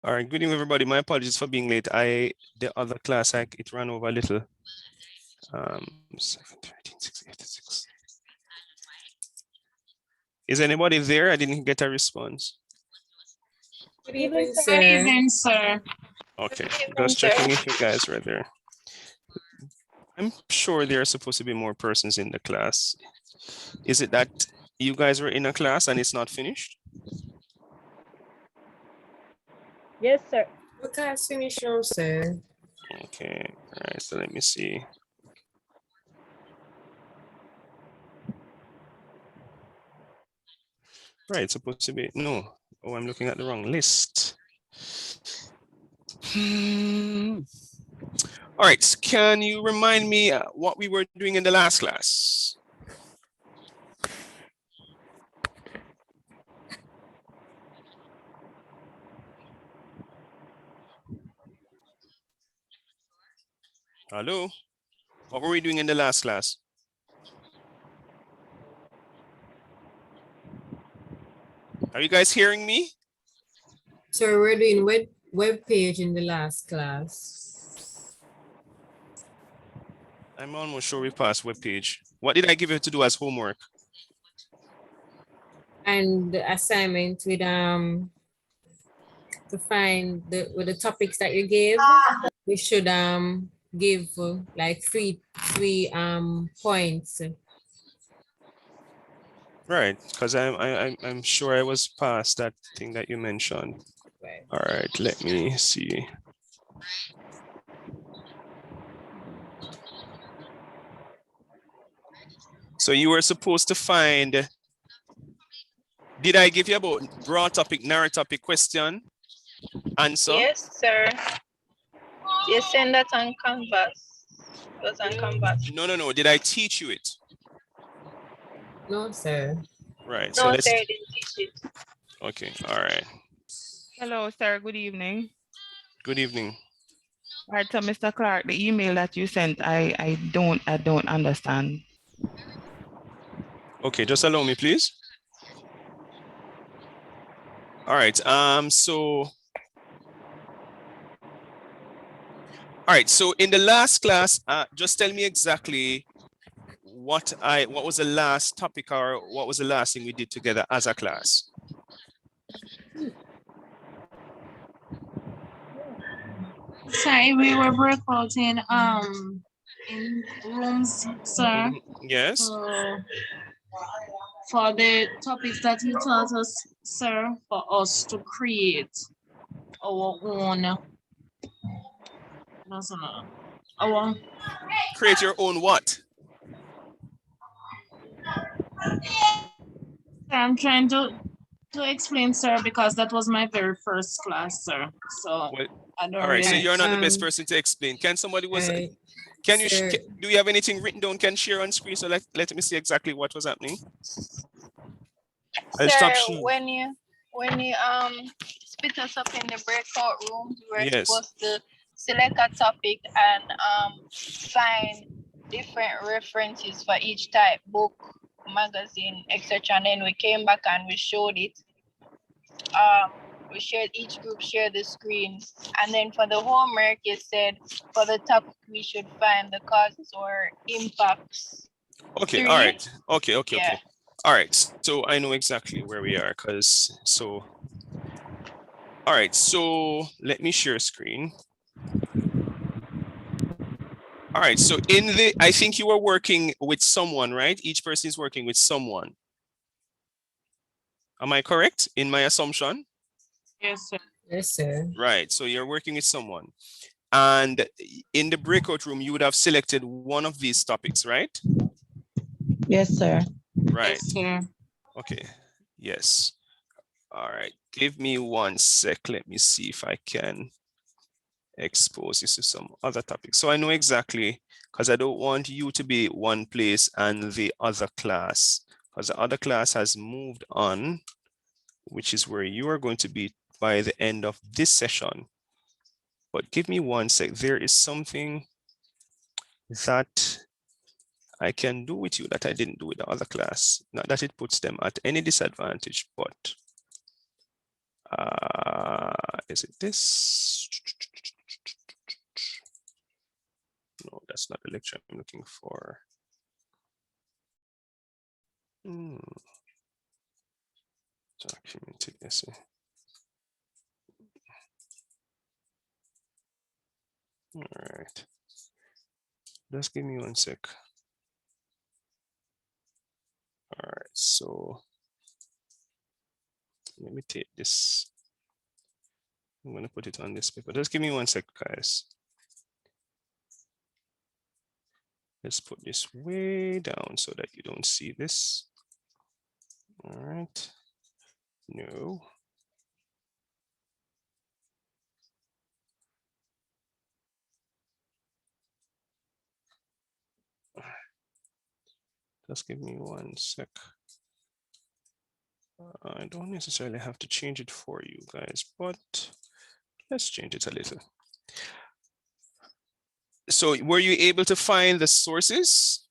All right, good evening, everybody. My apologies for being late. The other class, it ran over a little. 6. Is anybody there? I didn't get a response. Good evening, sir. Good evening, sir. Okay, just checking if you guys were there. I'm sure there are supposed to be more persons in the class. Is it that you guys were in a class and it's not finished? Yes, sir. Okay, finish now, sir. Okay, all right, so let me see. Right, it's supposed to be, no. Oh, I'm looking at the wrong list. All right, can you remind me what we were doing in the last class? Hello? What were we doing in the last class? Are you guys hearing me? So we're doing web page in the last class. I'm almost sure we passed web page. What did I give you to do as homework? And the assignment with to find with the topics that you gave, we should give like three points. Right, because I'm sure I was past that thing that you mentioned. Right. All right, let me see. So you were supposed to find, did I give you about broad topic, narrow topic, question, answer? Yes, sir. You send that on Canvas. It was on Canvas. No. Did I teach you it? No, sir. Right. So No, let's. sir, I didn't teach it. Okay. All right. Hello, sir. Good evening. Good evening. All right, so Mr. Clark, the email that you sent, I don't understand. Okay, just allow me, please. All right. All right. So in the last class, just tell me exactly what was the last topic or what was the last thing we did together as a class. Sorry, we were breakout in rooms, sir. Yes. For the topics that you taught us, sir, for us to create our own. Create your own what? I'm trying to explain, sir, because that was my very first class, sir. So Well, I don't all right. So really. you're not the best person to explain. Can somebody can you do you have anything written down? Can share on screen so let me see exactly what was happening. Sir, when you split us up in the breakout rooms, we were supposed to select a topic and find different references for each type, book, magazine, etc. And then we came back and we showed it. We shared, each group shared the screen, and then for the homework, it said for the topic we should find the causes or impacts. Okay, all right. Okay. All right, so I know exactly where we are all right, so let me share screen. All right, so I think you were working with someone, right? Each person is working with someone. Am I correct in my assumption? Yes, sir. Yes, sir. Right, so you're working with someone. And in the breakout room, you would have selected one of these topics, right? Yes, sir. Right. Yes, sir. Okay, yes. All right, give me 1 sec. Let me see if I can expose this to some other topics. So I know exactly, because I don't want you to be one place and the other class, because the other class has moved on, which is where you are going to be by the end of this session. But give me 1 sec. There is something that I can do with you that I didn't do with the other class. Not that it puts them at any disadvantage, but Is it this? No, that's not the lecture I'm looking for. Documented essay. All right. Just give me 1 sec. All right, so let me take this. I'm going to put it on this paper. Just give me 1 sec, guys. Let's put this way down so that you don't see this. All right. No. Just give me 1 sec. I don't necessarily have to change it for you guys, but let's change it a little. So were you able to find the sources?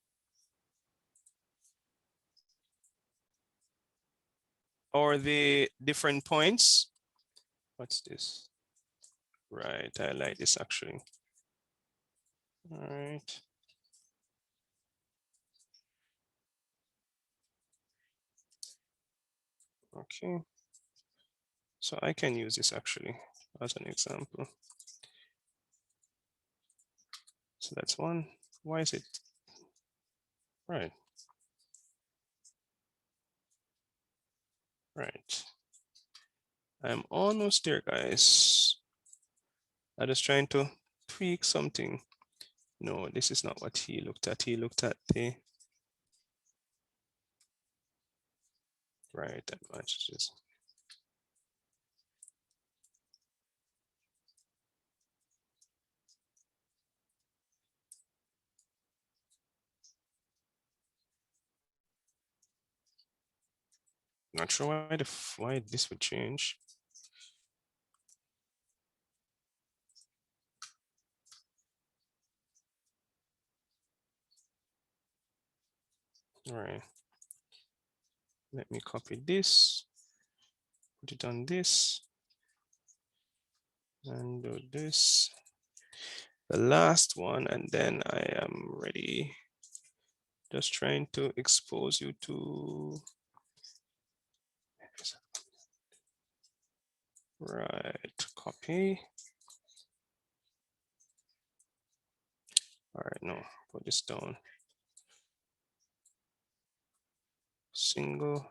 Or the different points? What's this? Right, I like this actually. All right. Okay. So I can use this actually as an example. So that's one. Why is it? Right. Right. I'm almost there, guys. I'm just trying to tweak something. No, this is not what he looked at. He looked at the right advantages. Not sure why this would change. All right. Let me copy this, put it on this, and do this. The last one, and then I am ready. Just trying to expose you to. Right, copy. All right, no, put this down. Single.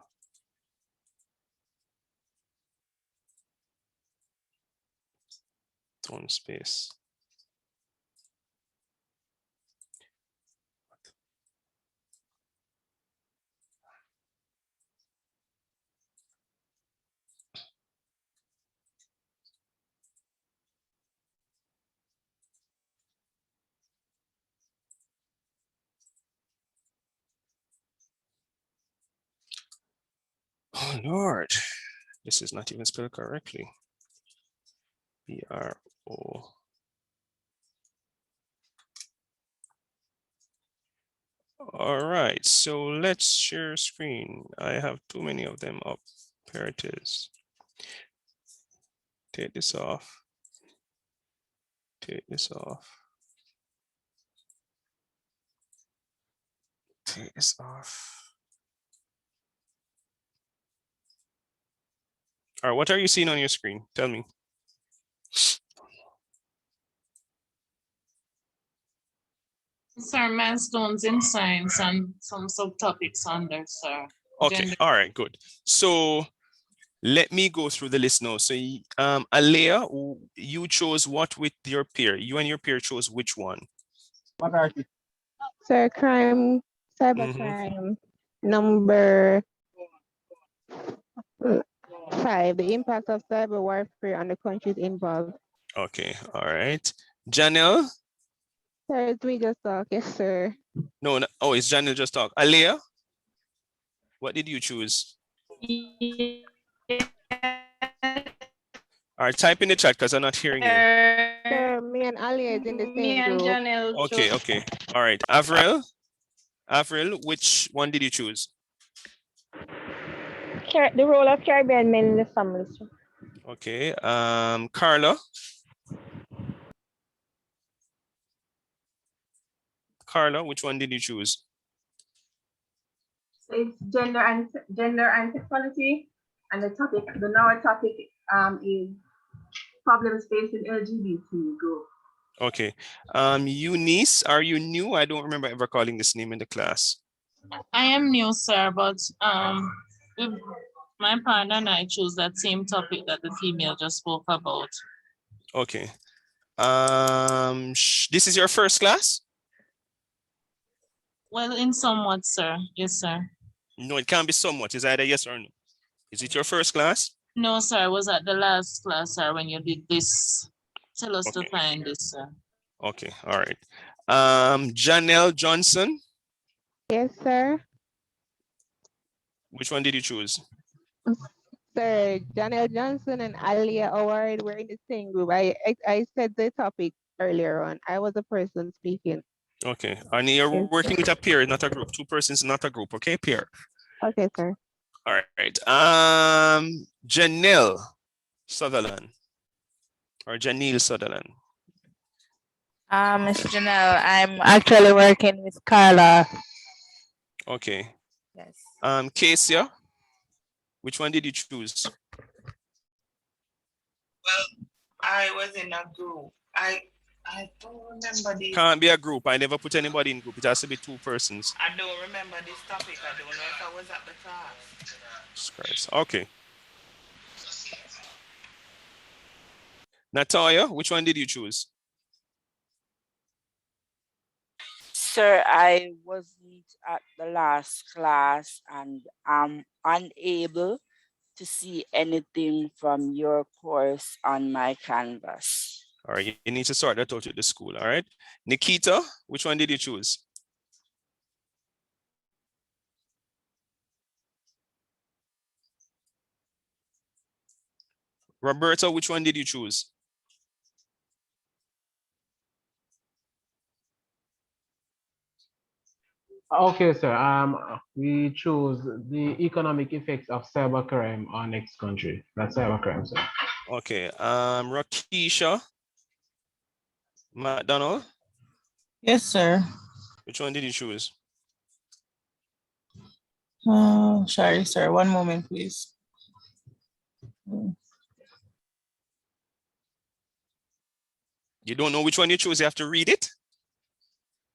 Tone space. Oh Lord, this is not even spelled correctly. B-R-O. All right, so let's share screen. I have too many of them up. Here it is. Take this off. Take this off. Take this off. All right, what are you seeing on your screen? Tell me. Sir, milestones in science and some subtopics under, sir. Okay, Gender. all right, good. So let me go through the list now. So Alea, you chose what with your peer? You and your peer chose which one? Sir, crime, cybercrime, number 5, the impact of cyber warfare on the countries involved. Okay, all right. Janelle? Sir, we just talk, yes, sir. No, no, oh, it's Janelle just talk. Alea, what did you choose? All right, type in the chat because I'm not hearing you. Sir, me and Ali is in the Me same and group. Janelle Okay, chose. okay. All right, Avril? Avril, which one did you choose? The role of Caribbean men in the family, sir. Okay. Carla. Carla, which one did you choose? It's gender and sexuality, and the topic, the now topic is problems facing LGBT group. Okay. Eunice, are you new? I don't remember ever calling this name in the class. I am new, sir, but my partner and I chose that same topic that the female just spoke about. Okay. This is your first class? Well, in somewhat, sir. Yes, sir. No, it can't be somewhat. It's either yes or no. Is it your first class? No, sir. I was at the last class, sir, when you did this. Tell us to find this, sir. Okay, all right. Janelle Johnson. Yes, sir. Which one did you choose? Sir, Janelle Johnson and Alia Howard were in the same group. I said the topic earlier on. I was the person speaking. Okay, and you're working with a peer, not a group. Two persons, not a group. Okay, peer. Okay, sir. All right. Janelle Sutherland or Janelle Sutherland. Miss Janelle, I'm actually working with Carla. Okay. Yes. Kesia, which one did you choose? Well, I was in a group. I don't remember this. Can't be a group. I never put anybody in group. It has to be two persons. I don't remember this topic. I don't know if I was at the class. Christ. Okay. Natalia, which one did you choose? Sir, I wasn't at the last class and I'm unable to see anything from your course on my canvas. All right, you need to sort that out with the school, all right? Nikita, which one did you choose? Roberta, which one did you choose? Okay, sir. We choose the economic effects of cybercrime on next country. That's cybercrime, sir. Okay. Rakisha McDonald. Yes, sir. Which one did you choose? Sorry, sir. One moment, please. You don't know which one you choose. You have to read it.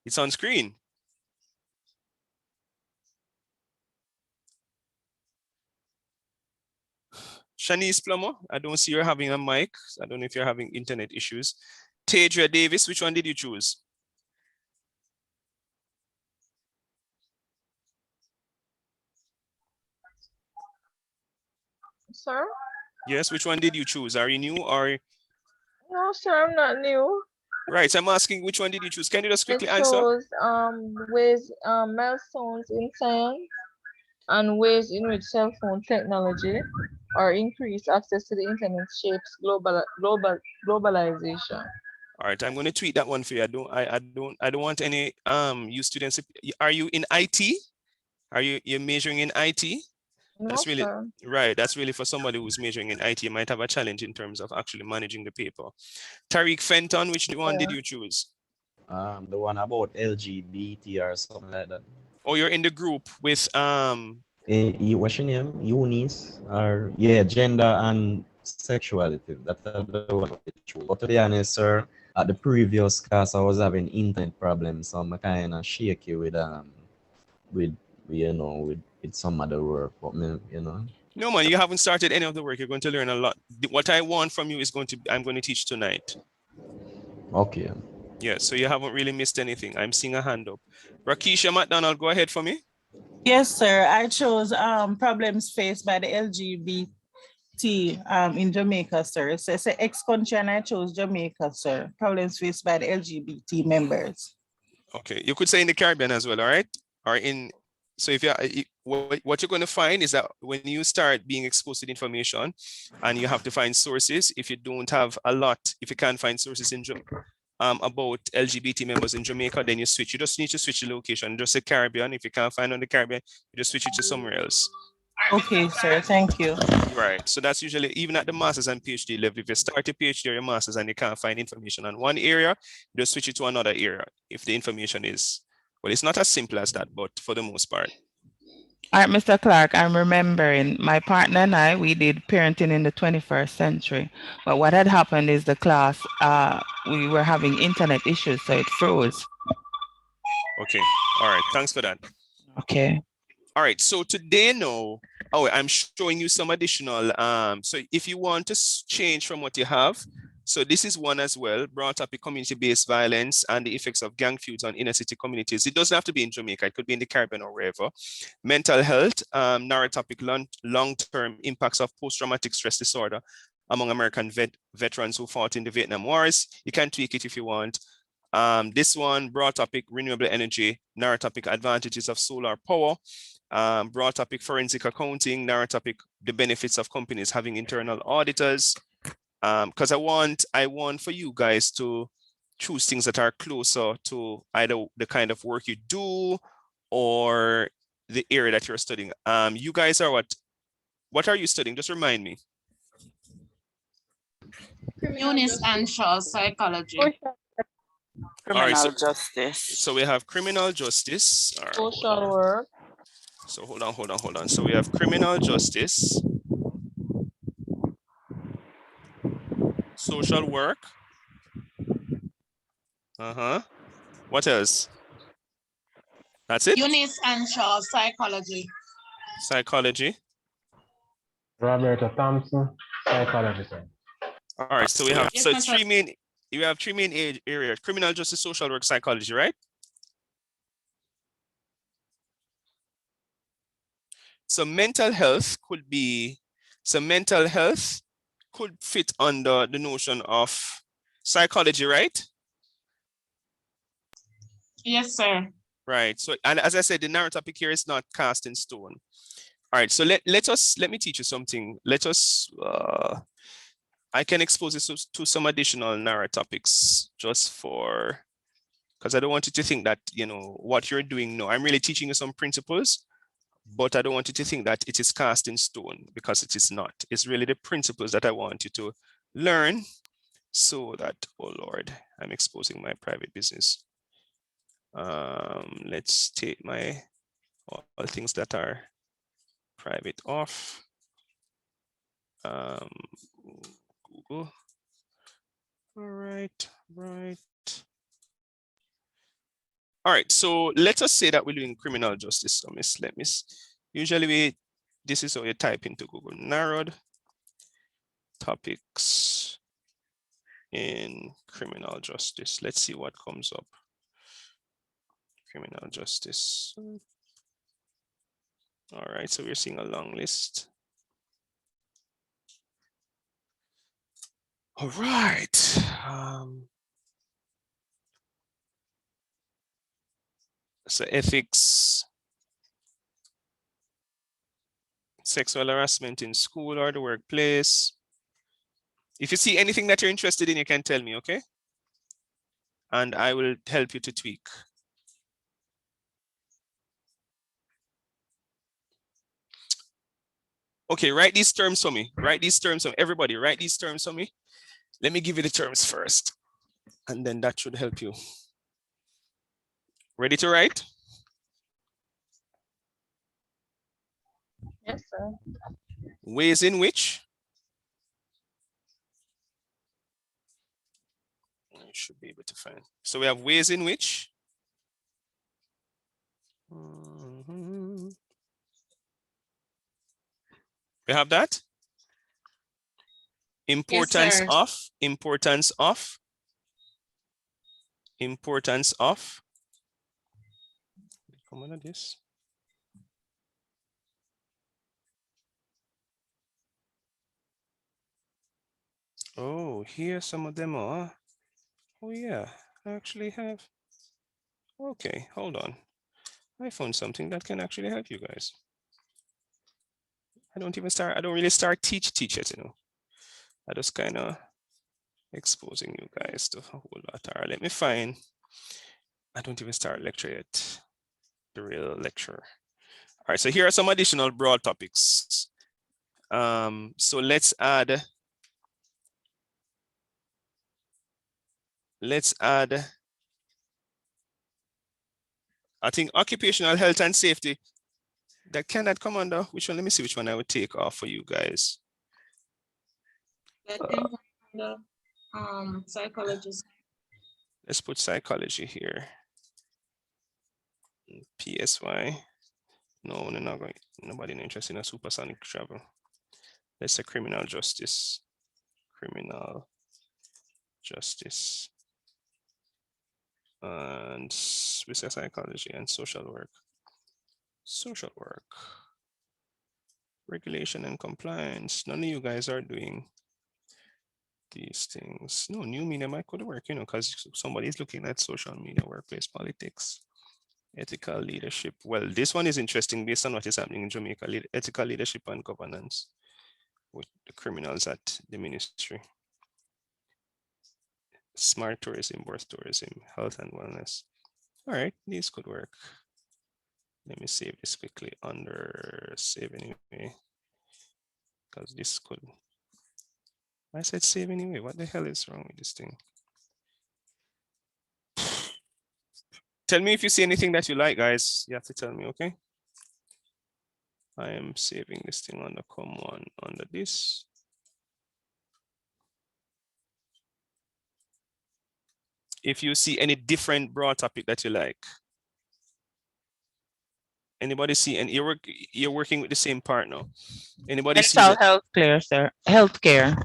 It's on screen. Shanice Plummer, I don't see you having a mic. I don't know if you're having internet issues. Tadria Davis, which one did you choose? Sir? Yes, which one did you choose? Are you new or? No, sir, I'm not new. Right, so I'm asking which one did you choose? Can you just quickly I answer? chose ways, milestones in science and ways in which cell phone technology or increased access to the internet shapes globalization. All right, I'm going to tweet that one for you. I don't want any you students. Are you in IT? Are you're majoring in IT? No, That's really sir. right. That's really for somebody who's majoring in IT. You might have a challenge in terms of actually managing the paper. Tariq Fenton, which one did you choose? The one about LGBT or something like that. Oh, you're in the group with what's your name? Eunice or yeah, gender and sexuality. That's the one. But to be honest, sir, at the previous class I was having internet problems, so I'm kind of shaky with you know with some other work, but you know. No man, you haven't started any of the work. You're going to learn a lot. What I want from you is I'm going to teach tonight. Okay. Yeah, so you haven't really missed anything. I'm seeing a hand up. Rakisha McDonald, go ahead for me. Yes, sir. I chose problems faced by the LGBT in Jamaica, sir. So it's an ex-country and I chose Jamaica, sir. Problems faced by the LGBT members. Okay, you could say in the Caribbean as well, all right? Or so if what you're going to find is that when you start being exposed to the information and you have to find sources, if you don't have a lot, if you can't find sources in about LGBT members in Jamaica, then you switch. You just need to switch the location. Just say Caribbean. If you can't find on the Caribbean, you just switch it to somewhere else. Okay, sir, thank you. Right. So that's usually even at the master's and PhD level. If you start a PhD or your master's and you can't find information on one area, you just switch it to another area. If the information is, well, it's not as simple as that, but for the most part. All right, Mr. Clark, I'm remembering my partner and I, we did parenting in the 21st century. But what had happened is the class, we were having internet issues, so it froze. Okay. All right. Thanks for that. Okay. All right. So today, no. Oh, I'm showing you some additional. So if you want to change from what you have, so this is one as well, broad topic community-based violence and the effects of gang feuds on inner city communities. It doesn't have to be in Jamaica, it could be in the Caribbean or wherever. Mental health, narrow topic, long-term impacts of post-traumatic stress disorder among American veterans who fought in the Vietnam Wars. You can tweak it if you want. This one, broad topic, renewable energy, narrow topic, advantages of solar power. Broad topic, forensic accounting, narrow topic, the benefits of companies having internal auditors. Because I want for you guys to choose things that are closer to either the kind of work you do or the area that you're studying. You guys are what are you studying? Just remind me. Eunice and Shaw, psychology. Criminal justice. So we have criminal justice. All right, Social work. So hold on. So we have criminal justice, social work. What else? That's it? Eunice and Shaw, psychology. Psychology. Roberta Thompson, psychology, sir. All right, so we have you have three main areas: criminal justice, social work, psychology, right? So mental health could fit under the notion of psychology, right? Yes, sir. Right. So, and as I said, the narrow topic here is not cast in stone. All right. So let me teach you something. I can expose this to some additional narrow topics just because I don't want you to think that, what you're doing. No, I'm really teaching you some principles, but I don't want you to think that it is cast in stone, because it is not. It's really the principles that I want you to learn so that, oh Lord, I'm exposing my private business. Let's take all things that are private off. Google. All right. All right, so let us say that we're doing criminal justice. So usually this is how you type into Google: narrowed topics in criminal justice. Let's see what comes up. Criminal justice. All right, so we're seeing a long list. All right. So ethics, sexual harassment in school or the workplace. If you see anything that you're interested in, you can tell me, okay? And I will help you to tweak. Okay, write these terms for me. Everybody, write these terms for me. Let me give you the terms first, and then that should help you. Ready to write? Yes, sir. Ways in which? I should be able to find. So we have ways in which. We have that. Importance of. Come on, this. Oh, here some of them are. Oh yeah, I actually have. Okay, hold on. I found something that can actually help you guys. I don't really start teach yet, I just kind of exposing you guys to a whole lot. All right, let me find. I don't even start lecture yet. The real lecture. All right, so here are some additional broad topics. So let's add I think occupational health and safety. That cannot come under which one? Let me see which one I would take off for you guys. I think under psychologist. Let's put psychology here. PSY. No, they're not going. Nobody interested in a supersonic travel. Let's say criminal justice. Criminal justice. And we say psychology and social work. Social work. Regulation and compliance. None of you guys are doing these things. No, new media might could work, you know, because somebody's looking at social media, workplace politics, ethical leadership. Well, this one is interesting based on what is happening in Jamaica, ethical leadership and governance with the criminals at the ministry. Smart tourism, worth tourism, health and wellness. All right, these could work. Let me save this quickly under save anyway, because this could. I said save anyway. What the hell is wrong with this thing? Tell me if you see anything that you like, guys. You have to tell me, okay? I am saving this thing under COM ONE under this. If you see any different broad topic that you like. Anybody see, and you're working with the same partner. Anybody see Mental health care, sir. Healthcare.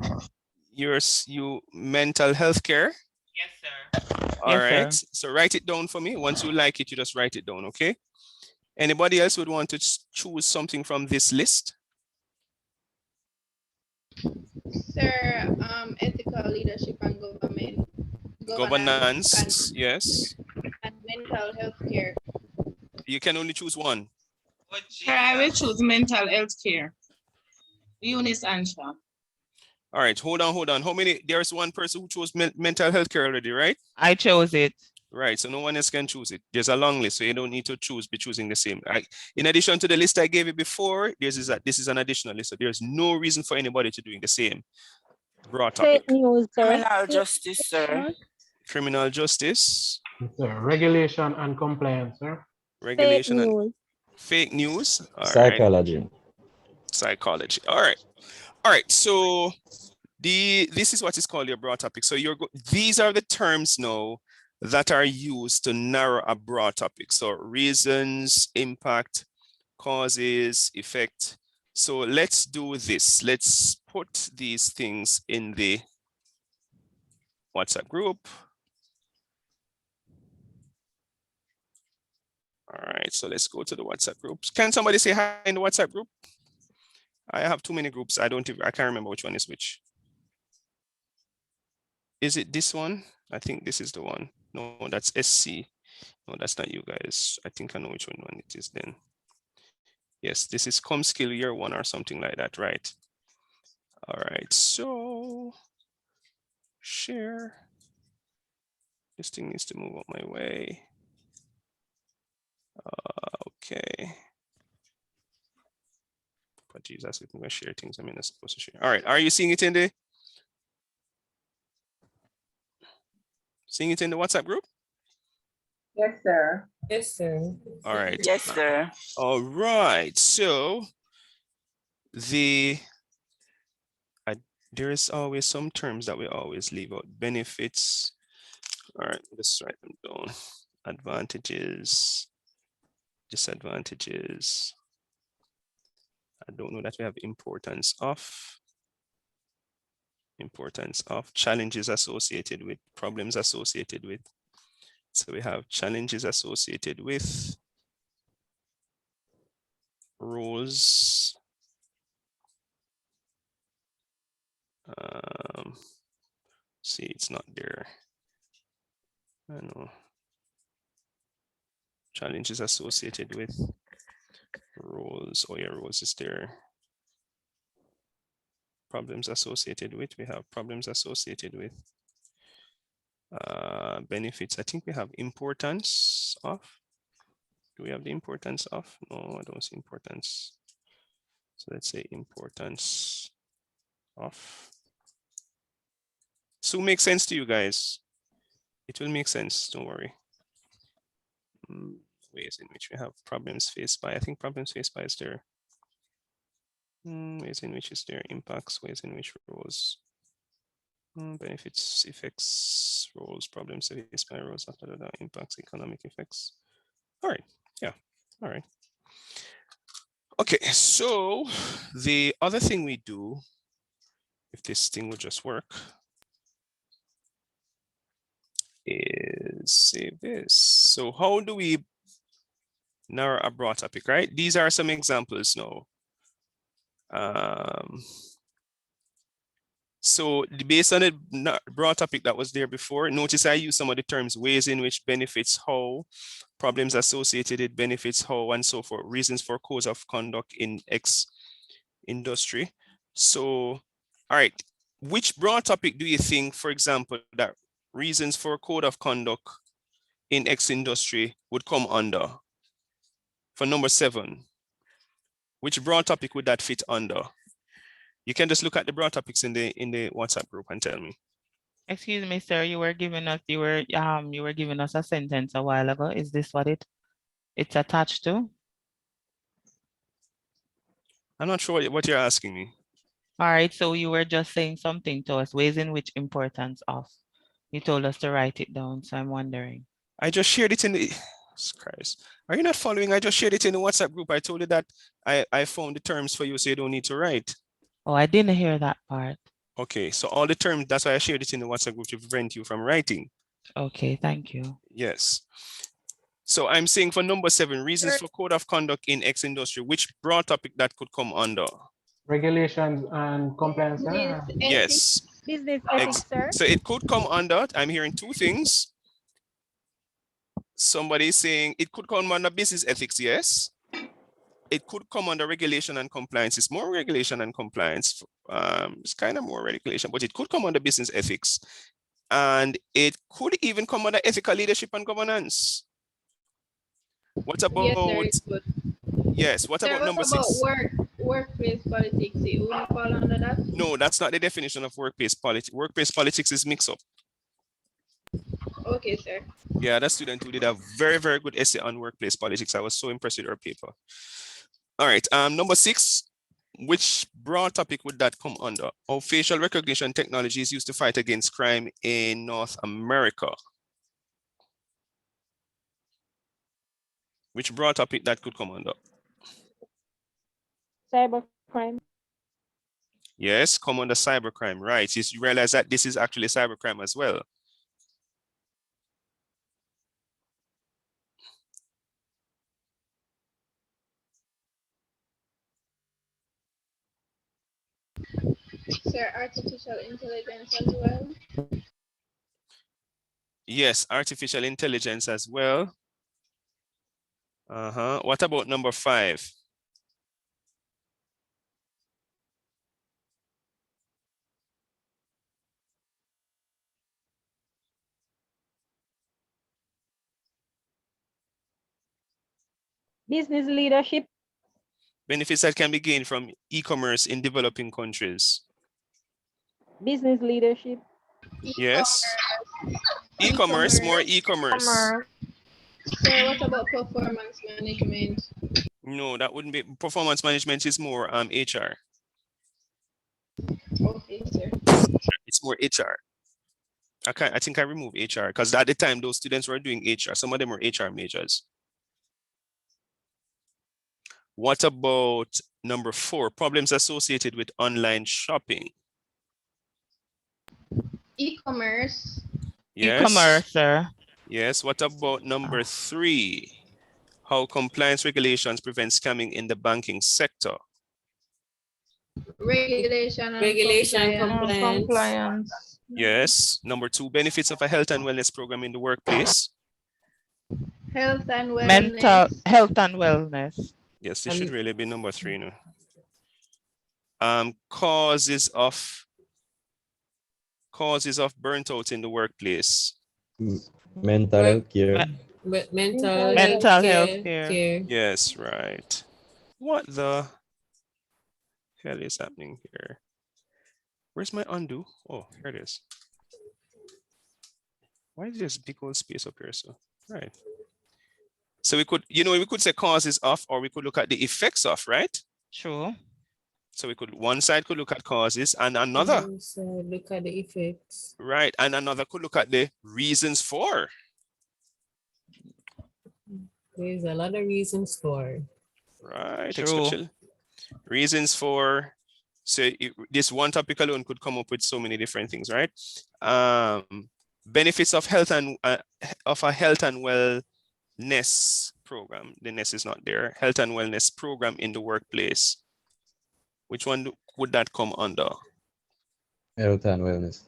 You mental health care? Yes, sir. All right. So write it down for me. Once you like it, you just write it down, okay? Anybody else would want to choose something from this list? Sir, ethical leadership and governance, yes. and mental health care. You can only choose one. Sir, I will choose mental health care. Eunice Ansha. All right, hold on. How many? There's one person who chose mental health care already, right? I chose it. Right, so no one else can choose it. There's a long list, so you don't need to be choosing the same. In addition to the list I gave you before, this is an additional list, so there's no reason for anybody to doing the same broad topic. Fake news, sir. Criminal justice, sir. Criminal justice. Sir, regulation and compliance, sir. Regulation Fake and news. fake news. All Psychology. right. Psychology. All right. So this is what is called your broad topic. So these are the terms now that are used to narrow a broad topic. So reasons, impact, causes, effect. So let's do this. Let's put these things in the WhatsApp group. All right, so let's go to the WhatsApp groups. Can somebody say hi in the WhatsApp group? I have too many groups. I can't remember which one is which. Is it this one? I think this is the one. No, that's SC. No, that's not you guys. I think I know which one it is then. Yes, this is ComSkill year 1 or something like that, right? All right, so share. This thing needs to move up my way. Okay. But Jesus, if I'm gonna share things, I'm not supposed to share. All right, are you seeing it in the WhatsApp group? Yes, sir. Yes, sir. All right. Yes, sir. All right. So there is always some terms that we always leave out. Benefits. All right, let's write them down. Advantages, disadvantages. I don't know that we have importance of, challenges associated with, problems associated with. So we have challenges associated with, roles, see, it's not there. I know. Challenges associated with roles. Oh yeah, roles is there. Problems associated with, we have problems associated with. Benefits, I think we have importance of. Do we have the importance of? No, I don't see importance. So let's say importance of. So make sense to you guys. It will make sense, don't worry. Ways in which we have problems faced by, I think problems faced by is there. Ways in which is there, impacts, ways in which roles, benefits, effects, roles, problems faced by roles, after that, impacts, economic effects. All right, yeah, all right. Okay, so the other thing we do, if this thing will just work, is save this. So how do we narrow a broad topic, right? These are some examples now. So based on the broad topic that was there before, notice I use some of the terms, ways in which, benefits, how, problems associated with benefits, how, and so forth, reasons for codes of conduct in X industry. So, all right, which broad topic do you think, for example, that reasons for code of conduct in X industry would come under? For number 7, which broad topic would that fit under? You can just look at the broad topics in the WhatsApp group and tell me. Excuse me, sir. You were giving us a sentence a while ago. Is this what it's attached to? I'm not sure what you're asking me. All right. So you were just saying something to us. Ways in which, importance of. You told us to write it down. So I'm wondering. I just shared it in the. Christ, are you not following? I just shared it in the WhatsApp group. I told you that I found the terms for you, so you don't need to write. Oh, I didn't hear that part. Okay, so all the terms, that's why I shared it in the WhatsApp group to prevent you from writing. Okay, thank you. Yes. So I'm saying for number 7, reasons for code of conduct in X industry, which broad topic that could come under? Regulations and compliance. Yes. Business ethics, sir. So it could come under, I'm hearing 2 things. Somebody is saying it could come under business ethics, yes. It could come under regulation and compliance. It's more regulation and compliance. It's kind of more regulation, but it could come under business ethics. And it could even come under ethical leadership and governance. What about, yes, what about number 6? Workplace politics, it wouldn't fall under that? No, that's not the definition of workplace politics. Workplace politics is mix up. Okay, sir. Yeah, that student who did a very, very good essay on workplace politics. I was so impressed with her paper. All right, number 6, which broad topic would that come under? How facial recognition technology is used to fight against crime in North America. Which broad topic that could come under? Cybercrime. Yes, come under cybercrime, right? You realize that this is actually cybercrime as well. Sir, artificial intelligence as well? Yes, artificial intelligence as well. What about number 5? Business leadership. Benefits that can be gained from e-commerce in developing countries. Business leadership. Yes. E-commerce, more e-commerce. So what about performance management? No, that wouldn't be. Performance management is more HR. Okay, sir. It's more HR. I think I removed HR because at the time those students were doing HR. Some of them were HR majors. What about number 4? Problems associated with online shopping. E-commerce. Yes. E-commerce, sir. Yes. What about number 3? How compliance regulations prevent scamming in the banking sector. Regulation and compliance. Yes. Number 2, benefits of a health and wellness program in the workplace. Health and wellness. Mental health and wellness. Yes, this should really be number 3 now. Causes of burnt out in the workplace. Mental health care. Mental health care. Yes, right. What the hell is happening here? Where's my undo? Oh, here it is. Why is this big old space up here? So, right. So we could, we could say causes of, or we could look at the effects of, right? Sure. So we could, one side could look at causes and another. One side look at the effects. Right, and another could look at the reasons for. There's a lot of reasons for. Right, True. especially reasons for. So this one topic alone could come up with so many different things, right? Benefits of health and of a health and wellness program. The ness is not there. Health and wellness program in the workplace. Which one would that come under? Health and wellness.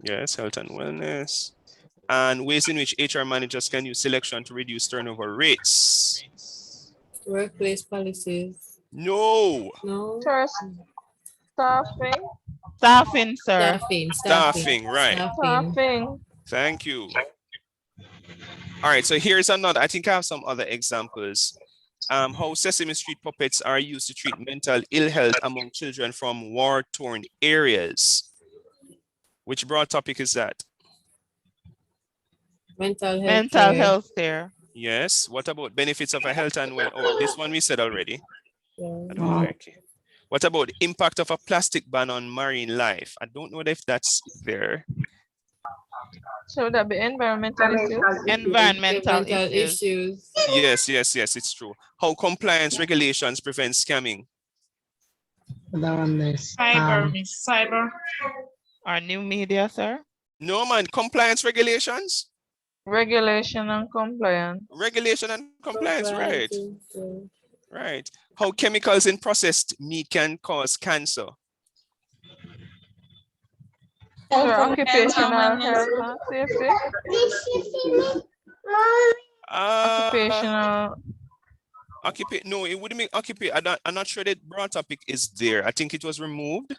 Yes, health and wellness. And ways in which HR managers can use selection to reduce turnover rates. Workplace policies. No. No. Staffing. Staffing, sir. Staffing, right. Staffing. Thank you. All right, so here's another. I think I have some other examples. How Sesame Street puppets are used to treat mental ill health among children from war-torn areas. Which broad topic is that? Mental health. Mental health care. Yes. What about benefits of a health and well? Oh, this one we said already. Yeah. I don't like it. What about impact of a plastic ban on marine life? I don't know if that's there. So that be environmental issues? Environmental issues. Yes, it's true. How compliance regulations prevent scamming? Cyber. Our new media, sir? No, man. Compliance regulations? Regulation and compliance. Regulation and compliance, right. Right. How chemicals in processed meat can cause cancer? Occupational health and safety. Occupational. No, it wouldn't make I'm not sure that broad topic is there. I think it was removed.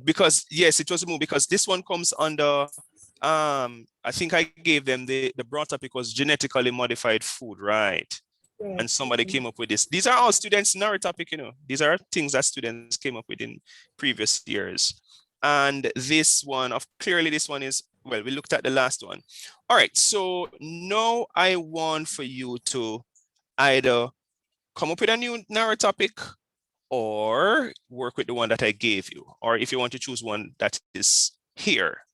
Because yes, it was removed because this one comes under I think I gave them the broad topic was genetically modified food, right? And somebody came up with this. These are all students' narrow topic, These are things that students came up with in previous years. And this one, clearly this one is, well, we looked at the last one. All right, so now I want for you to either come up with a new narrow topic or work with the one that I gave you. Or if you want to choose one that is here.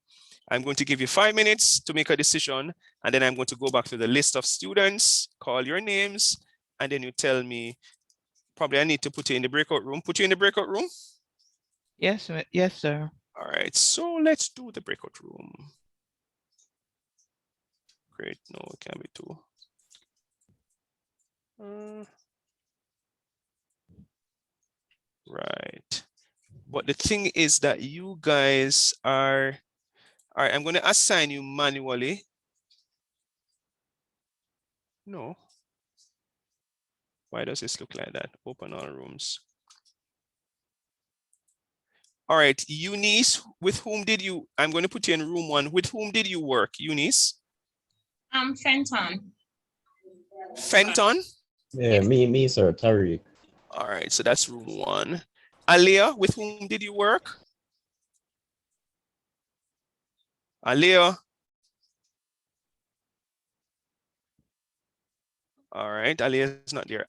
I'm going to give you 5 minutes to make a decision, and then I'm going to go back to the list of students, call your names, and then you tell me, probably I need to put you in the breakout room. Put you in the breakout room? Yes, sir. All right, so let's do the breakout room. Great, no, it can't be two. Right, but the thing is that you guys are, all right, I'm going to assign you manually. No. Why does this look like that? Open all rooms. All right, Eunice, with whom did you, I'm going to put you in room 1. With whom did you work, Eunice? Fenton. Fenton? Yeah, me, sir, Tariq. All right, so that's room 1. Aliyah, with whom did you work? Aliyah. All right, Aliyah is not there.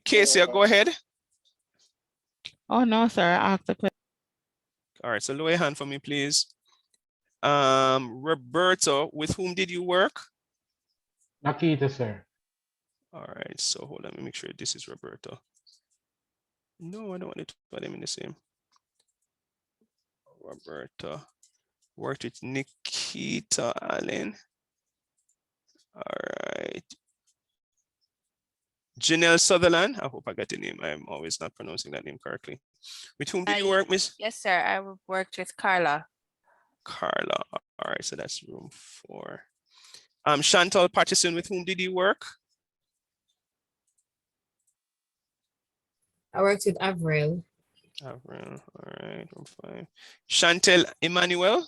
Casey, go ahead. Oh, no, sir, I asked a question. All right, so lower your hand for me, please. Roberto, with whom did you work? Nakita, sir. All right, so hold on, let me make sure this is Roberto. No, I don't want to put them in the same. Roberto worked with Nikita Allen. All right. Janelle Sutherland. I hope I got the name. I'm always not pronouncing that name correctly. With whom did you work, Miss? Yes, sir. I worked with Carla. Carla. All right, so that's room 4. Chantal Patterson, with whom did you work? I worked with Avril. All right, I'm fine. Chantel Emmanuel?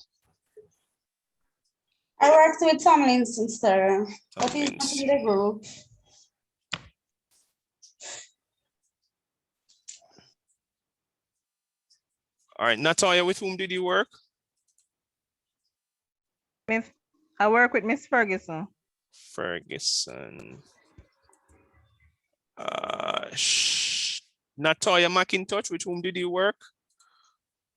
I worked with Tomlinson, sir, but he's not in the group. All right, Natalia, with whom did you work? I work with Miss Ferguson. Ferguson. Natalia McIntosh, with whom did you work?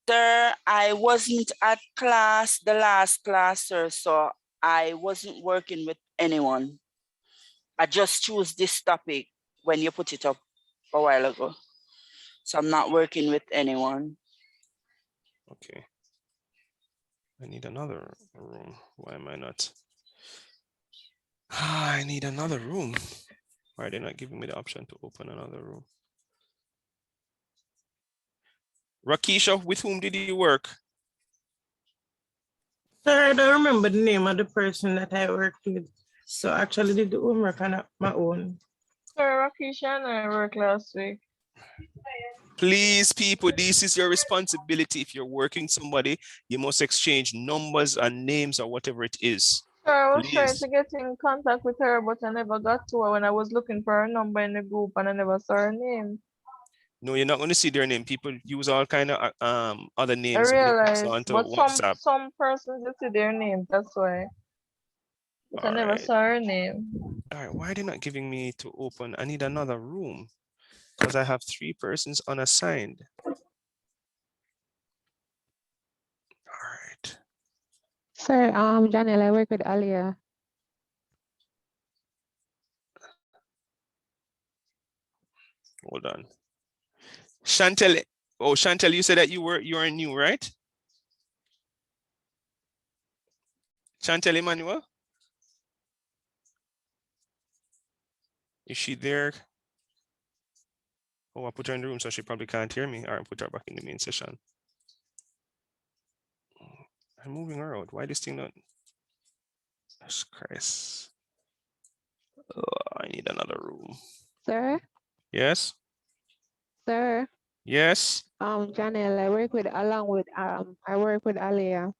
Sir, I wasn't at class, the last class, sir, so I wasn't working with anyone. I just chose this topic when you put it up a while ago. So I'm not working with anyone. Okay. I need another room. Why am I not? I need another room. Why are they not giving me the option to open another room? Rakisha, with whom did you work? Sir, I don't remember the name of the person that I worked with. So I actually did the homework on my own. Sir, Rakisha and I worked last week. Please, people, this is your responsibility. If you're working somebody, you must exchange numbers and names or whatever it is. Sir, I was trying Please. to get in contact with her, but I never got to her when I was looking for her number in the group and I never saw her name. No, you're not going to see their name. People use all kind of other I names when it comes realized, onto but WhatsApp. some persons you see their name, that's why. But I never saw her name. All right, why are they not giving me to open? I need another room because I have 3 persons unassigned. All right. Sir, Janelle, I work with Alia. Hold on. Chantel, oh, Chantel, you said that you're new, right? Chantel Emmanuel? Is she there? Oh, I put her in the room, so she probably can't hear me. All right, put her back in the main session. I'm moving her out. Why this thing not? Jesus Christ. Oh, I need another room. Sir? Yes? Sir? Yes? Janelle, I work with Alia.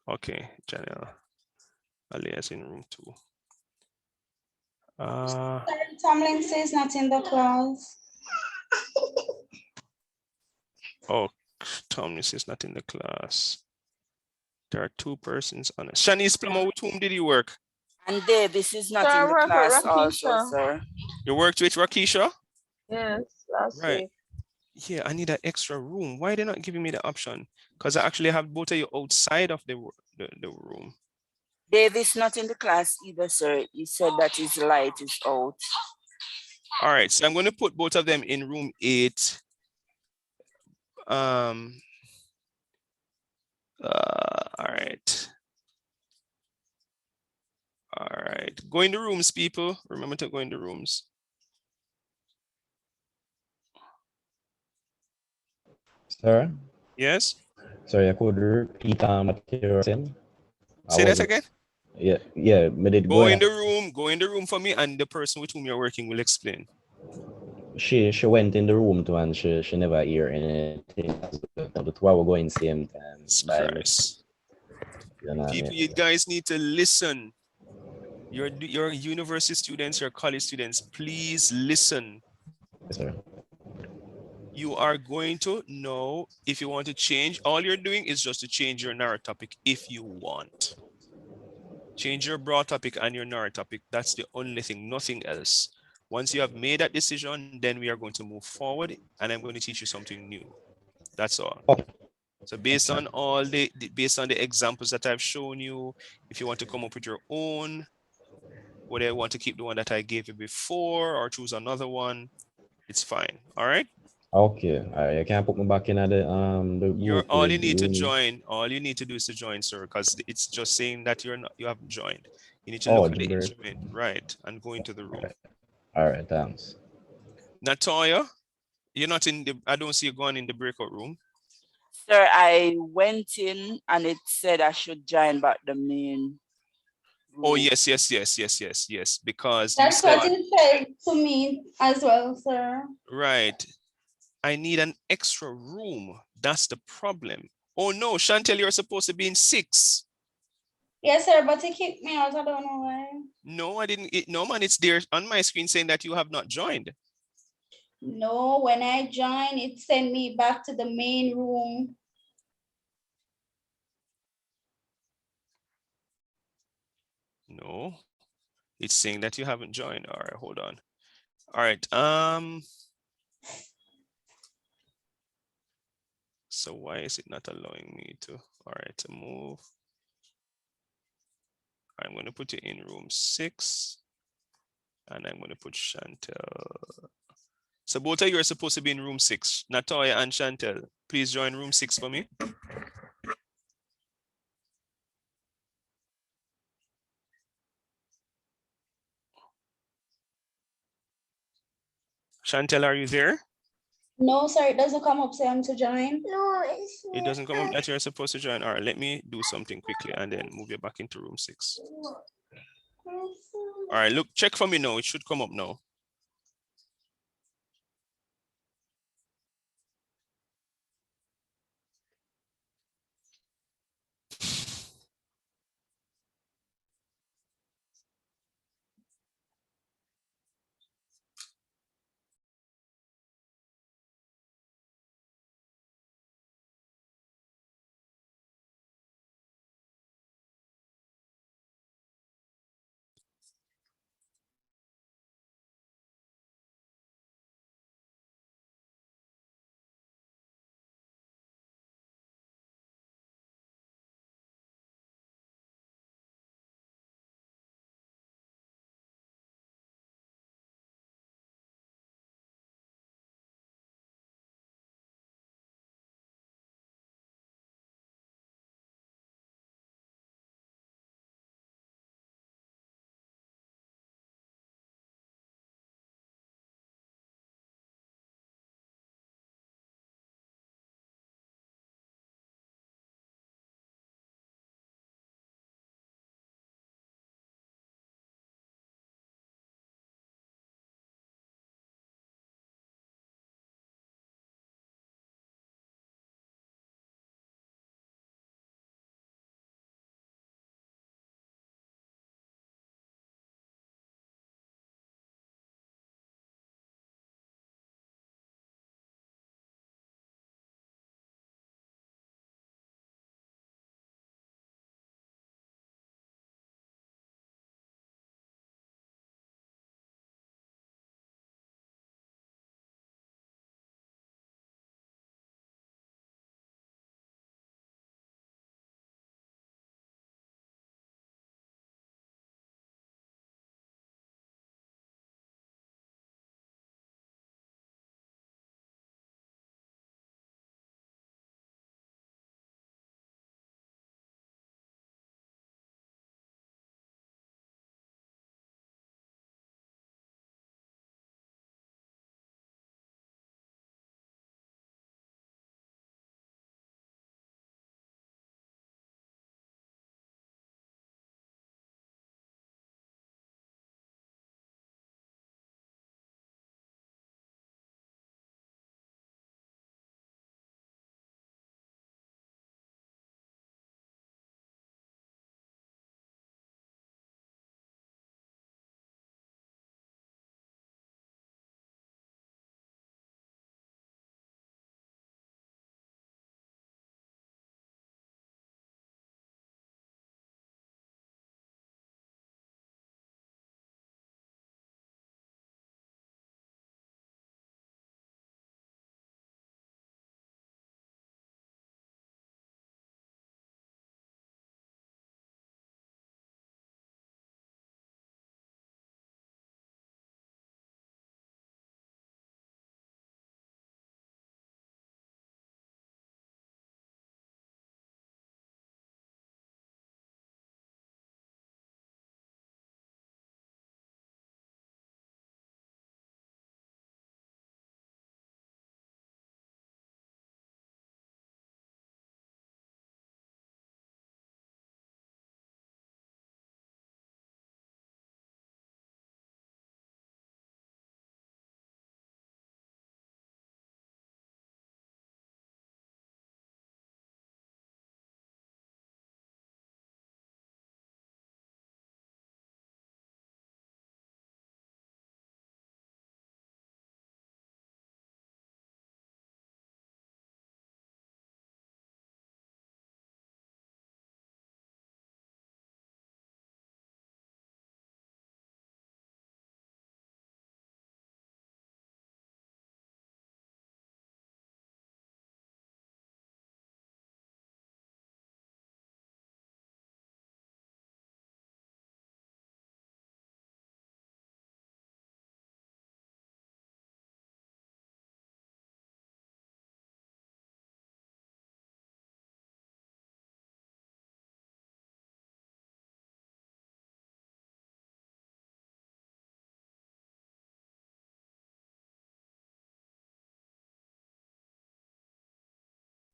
Okay, Janelle. Alia's in room 2. Sir, Tomlinson is not in the class. Oh, Thomas is not in the class. There are 2 persons on it. Shanice Plummer, with whom did you work? And Davis is not Sir, I in the work with class also, Rakisha. sir. You worked with Rakisha? Yes, last Right. week. Yeah, I need an extra room. Why are they not giving me the option? Because I actually have both of you outside of the room. Davis not in the class either, sir. He said that his light is out. All right, so I'm going to put both of them in room 8. All right. All right, go in the rooms, people. Remember to go in the rooms. Sir? Yes? Sorry, I could repeat what you were saying. Say that again. Yeah, but it Go go in the ahead. room. Go in the room for me, and the person with whom you're working will explain. She went in the room too, and she never hear anything. The 2 were going same time by Christ. you know what I People, mean? you guys need to listen. Your university students, your college students, please listen. Yes, sir. You are going to know if you want to change. All you're doing is just to change your narrow topic if you want. Change your broad topic and your narrow topic. That's the only thing, nothing else. Once you have made that decision, then we are going to move forward and I'm going to teach you something new. That's all. Okay. So based on based on the examples that I've shown you, if you want to come up with your own, whether you want to keep the one that I gave you before or choose another one, it's fine. All right. Okay. All right. You can put me back in the group All you with need to room. join. All you need to do is to join, sir, because it's just saying that you haven't joined. You need to Oh, look at the the break. instrument, right, and go into the room. All right. Thanks. Natoya, you're not in the. I don't see you going in the breakout room. Sir, I went in and it said I should join back the main room. Oh yes, because That's what it said to me as well, sir. Right. I need an extra room. That's the problem. Oh no, Chantel, you're supposed to be in 6. Yes, sir, but he kicked me out. I don't know why. No, I didn't. No, man, it's there on my screen saying that you have not joined. No, when I joined, it sent me back to the main room. No, it's saying that you haven't joined. All right, hold on. All right. So why is it not allowing me to? All right, to move. I'm going to put you in room 6. And I'm going to put Chantel. So both of you are supposed to be in room 6. Natoya and Chantel, please join room 6 for me. Chantel, are you there? No, sir, it doesn't come up saying to join. No, It doesn't come up that you're supposed to join. All right, let me do something quickly and then move you back into room 6. All right, look, check for me now. It should come up now.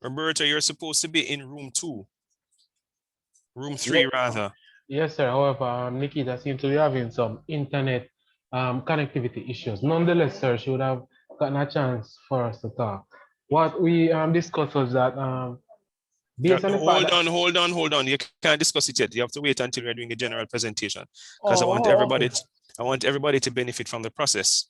Roberta, you're supposed to be in room 2. Room 3, rather. Yes, sir. However, Nikita seems to be having some internet connectivity issues. Nonetheless, sir, she would have gotten a chance for us to talk. What we discussed was that based on the fact that Hold on. You can't discuss it yet. You have to wait until we're doing a general presentation because okay. I want everybody to benefit from the process.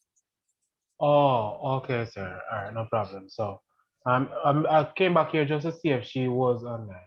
Oh, okay, sir. All right, no problem. So, I came back here just to see if she was online.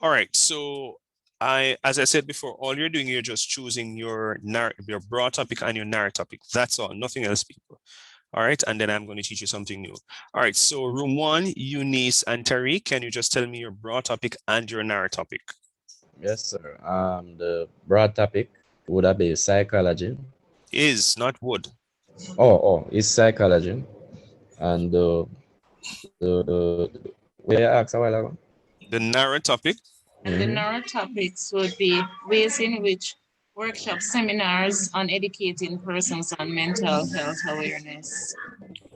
All right, so as I said before, all you're doing, you're just choosing your broad topic and your narrow topic. That's all, nothing else, people. All right, and then I'm going to teach you something new. All right, so room 1, Eunice and Tariq, can you just tell me your broad topic and your narrow topic? Yes, sir. The broad topic would that be psychology? Is, not would. Oh, it's psychology. And where you asked a while ago? The narrow topic. And the narrow topics would be ways in which workshop seminars on educating persons on mental health awareness.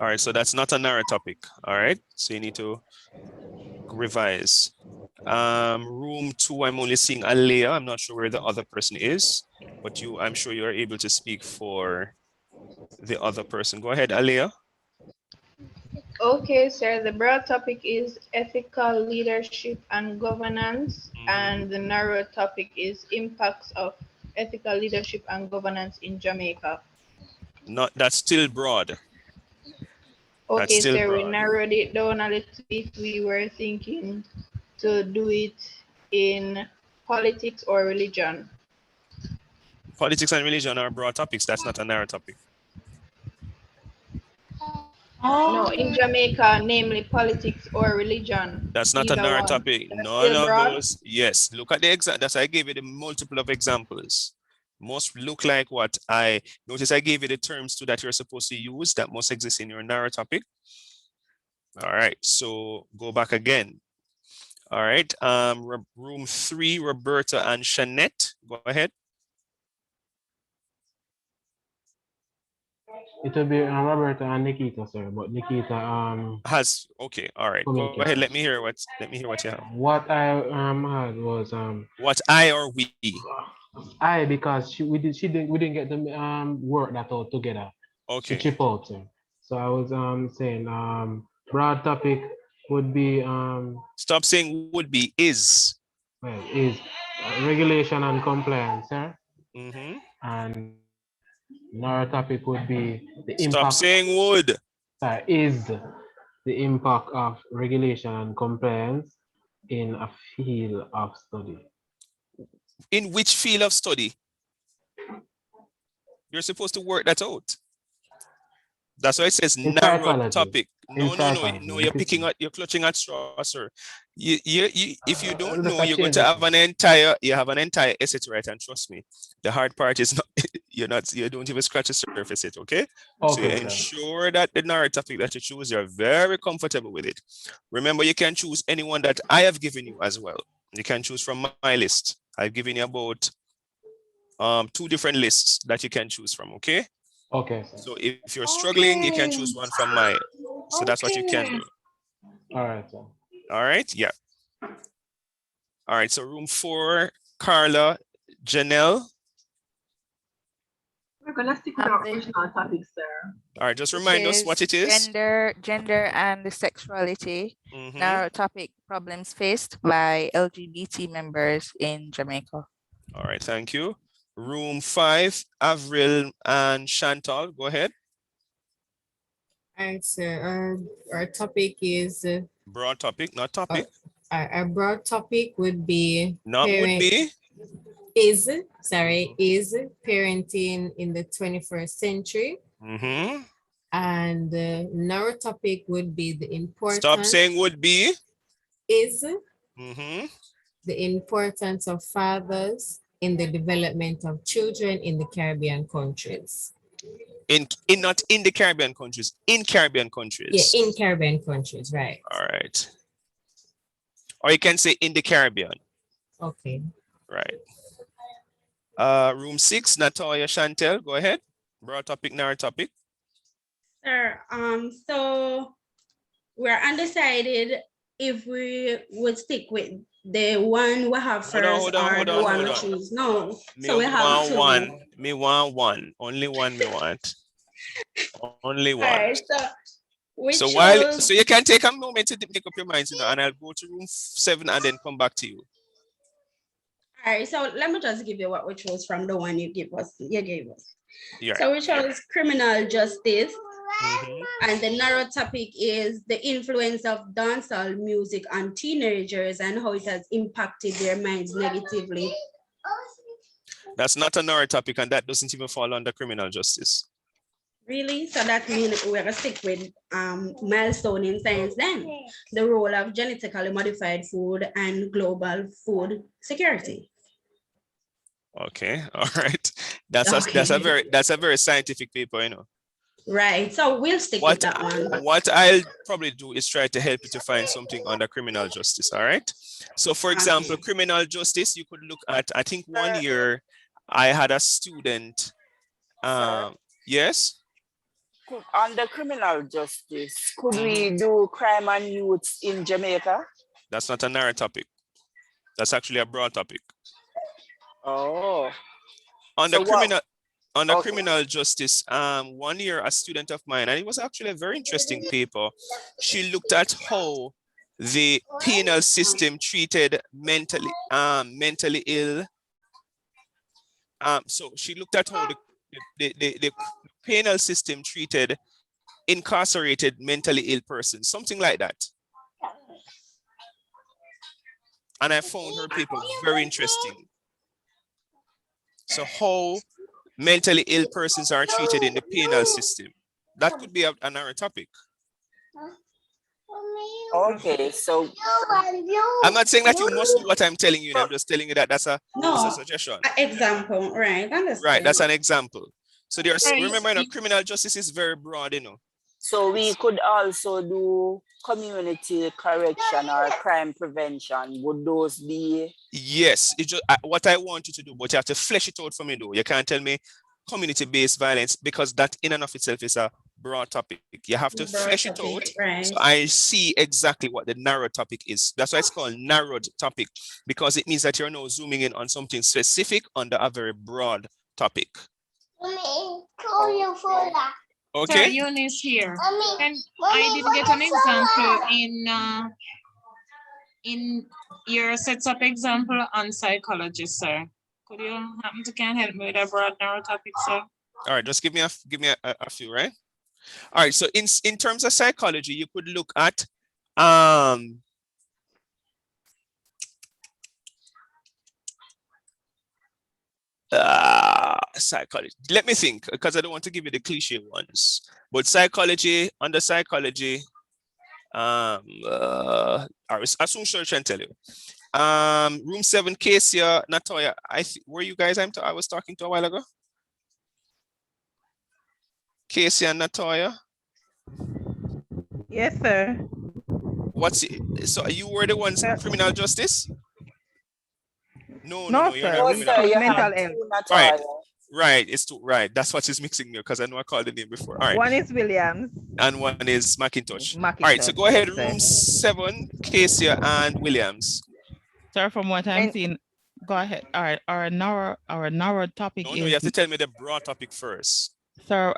All right, so that's not a narrow topic. All right, so you need to revise. Room 2, I'm only seeing Alea. I'm not sure where the other person is, but I'm sure you are able to speak for the other person. Go ahead, Alea. Okay, sir. The broad topic is ethical leadership and governance, and the narrow topic is impacts of ethical leadership and governance in Jamaica. Not, that's still broad. Okay, still sir. We broad. narrowed it down a little bit. We were thinking to do it in politics or religion. Politics and religion are broad topics. That's not a narrow topic. No, in Jamaica, namely politics or religion. That's not a Either narrow one. topic. That's None still of broad? those. Yes. Look at the example. That's why I gave you the multiple of examples. Most look like what I notice. I gave you the terms too that you're supposed to use that must exist in your narrow topic. All right. So go back again. All right. Room 3, Roberta and Shanette. Go ahead. It will be Roberta and Nikita, sir. But Nikita has okay. All right. Go ahead. Let me hear what you have. What I had was what I or we. I, because we didn't get the work that out together. Okay. To chip out. So I was saying broad topic would be stop saying would be, is. Well, is regulation and compliance, sir. And another topic would be the impact. Stop saying would. Is the impact of regulation and compliance in a field of study. In which field of study? You're supposed to work that out. That's why it says narrow topic. No, you're picking up, you're clutching at straws, sir. If you don't know, you're going to have an entire essay to write, and trust me, the hard part is not, you don't even scratch the surface yet, okay? So you ensure that the narrow topic that you choose, you're very comfortable with it. Remember, you can choose anyone that I have given you as well. You can choose from my list. I've given you about 2 different lists that you can choose from, okay? Okay. So if you're struggling, you can choose one from mine. So that's what you can do. All right, sir. All right, yeah. All right, so room 4, Carla, Janelle. We're gonna stick with our original topic, sir. All right, just remind us what it is. Gender and sexuality. Narrow topic, problems faced by LGBT members in Jamaica. All right, thank you. Room 5, Avril and Chantal, go ahead. All right, sir. Our topic is broad topic, not topic. Our broad topic would be not would be. Is parenting in the 21st century. And the narrow topic would be the importance. Stop saying would be. Is the importance of fathers in the development of children in the Caribbean countries. Not in the Caribbean countries, in Caribbean countries. Yeah, in Caribbean countries, right. All right. Or you can say in the Caribbean. Okay. Right. Room 6, Natalia Chantel, go ahead. Broad topic, narrow topic. Sir, so we're undecided if we would stick with the one we have first or the one we choose. No, so we have two. Me want one. Only one me want. Only one. All right, so so you can take a moment to make up your minds, and I'll go to room 7 and then come back to you. All right, so let me just give you what we chose from the one you gave us. Yeah. So we chose criminal justice. And the narrow topic is the influence of dancehall music on teenagers and how it has impacted their minds negatively. That's not a narrow topic, and that doesn't even fall under criminal justice. Really? So that means we're gonna stick with milestone in science then. The role of genetically modified food and global food security. Okay, all right. That's a very scientific paper, you know. Right, so we'll stick with that one. What I'll probably do is try to help you to find something under criminal justice, all right? So for example, criminal justice, you could look at, I think one year I had a student, yes? Under criminal justice, could we do crime and youths in Jamaica? That's not a narrow topic. That's actually a broad topic. Oh. Under on the criminal justice, 1 year, a student of mine, and it was actually a very interesting paper. She looked at how the penal system treated mentally ill. So she looked at how the penal system treated incarcerated mentally ill persons, something like that. And I found her paper very interesting. So how mentally ill persons are treated in the penal system. That could be another topic. Okay, so I'm not saying that you must do what I'm telling you. I'm just telling you that that's a suggestion. Example, right? Understand. Right, that's an example. So there's, remember, criminal justice is very broad, So we could also do community correction or crime prevention. Would those be? Yes, it's just what I want you to do, but you have to flesh it out for me, though. You can't tell me community-based violence, because that in and of itself is a broad topic. You have to flesh it out. Right. So I see exactly what the narrow topic is. That's why it's called narrowed topic, because it means that you're now zooming in on something specific under a very broad topic. Okay. Sir, Eunice here. And I didn't get an example in your sets of example on psychology, sir. Could you happen to help me with a broad narrow topic, sir? All right, just give me a few, right? All right, so in terms of psychology, you could look at psychology. Let me think, because I don't want to give you the cliche ones. But psychology, under psychology, I'll soon search and tell you. Room 7, Casey, Natoya. Were you guys I was talking to a while ago? Casey and Natoya? Yes, sir. What's it? So you were the ones criminal justice? No, you're sir. not criminal. Mental health. Right, it's two, right. That's what is mixing me, because I know I called the name before. All right. One is Williams. And one is McIntosh. All right, so go ahead, room 7, Casey and Williams. Sir, from what I'm seeing, go ahead. All right, our narrow topic is... No, you have to tell me the broad topic first. Sir,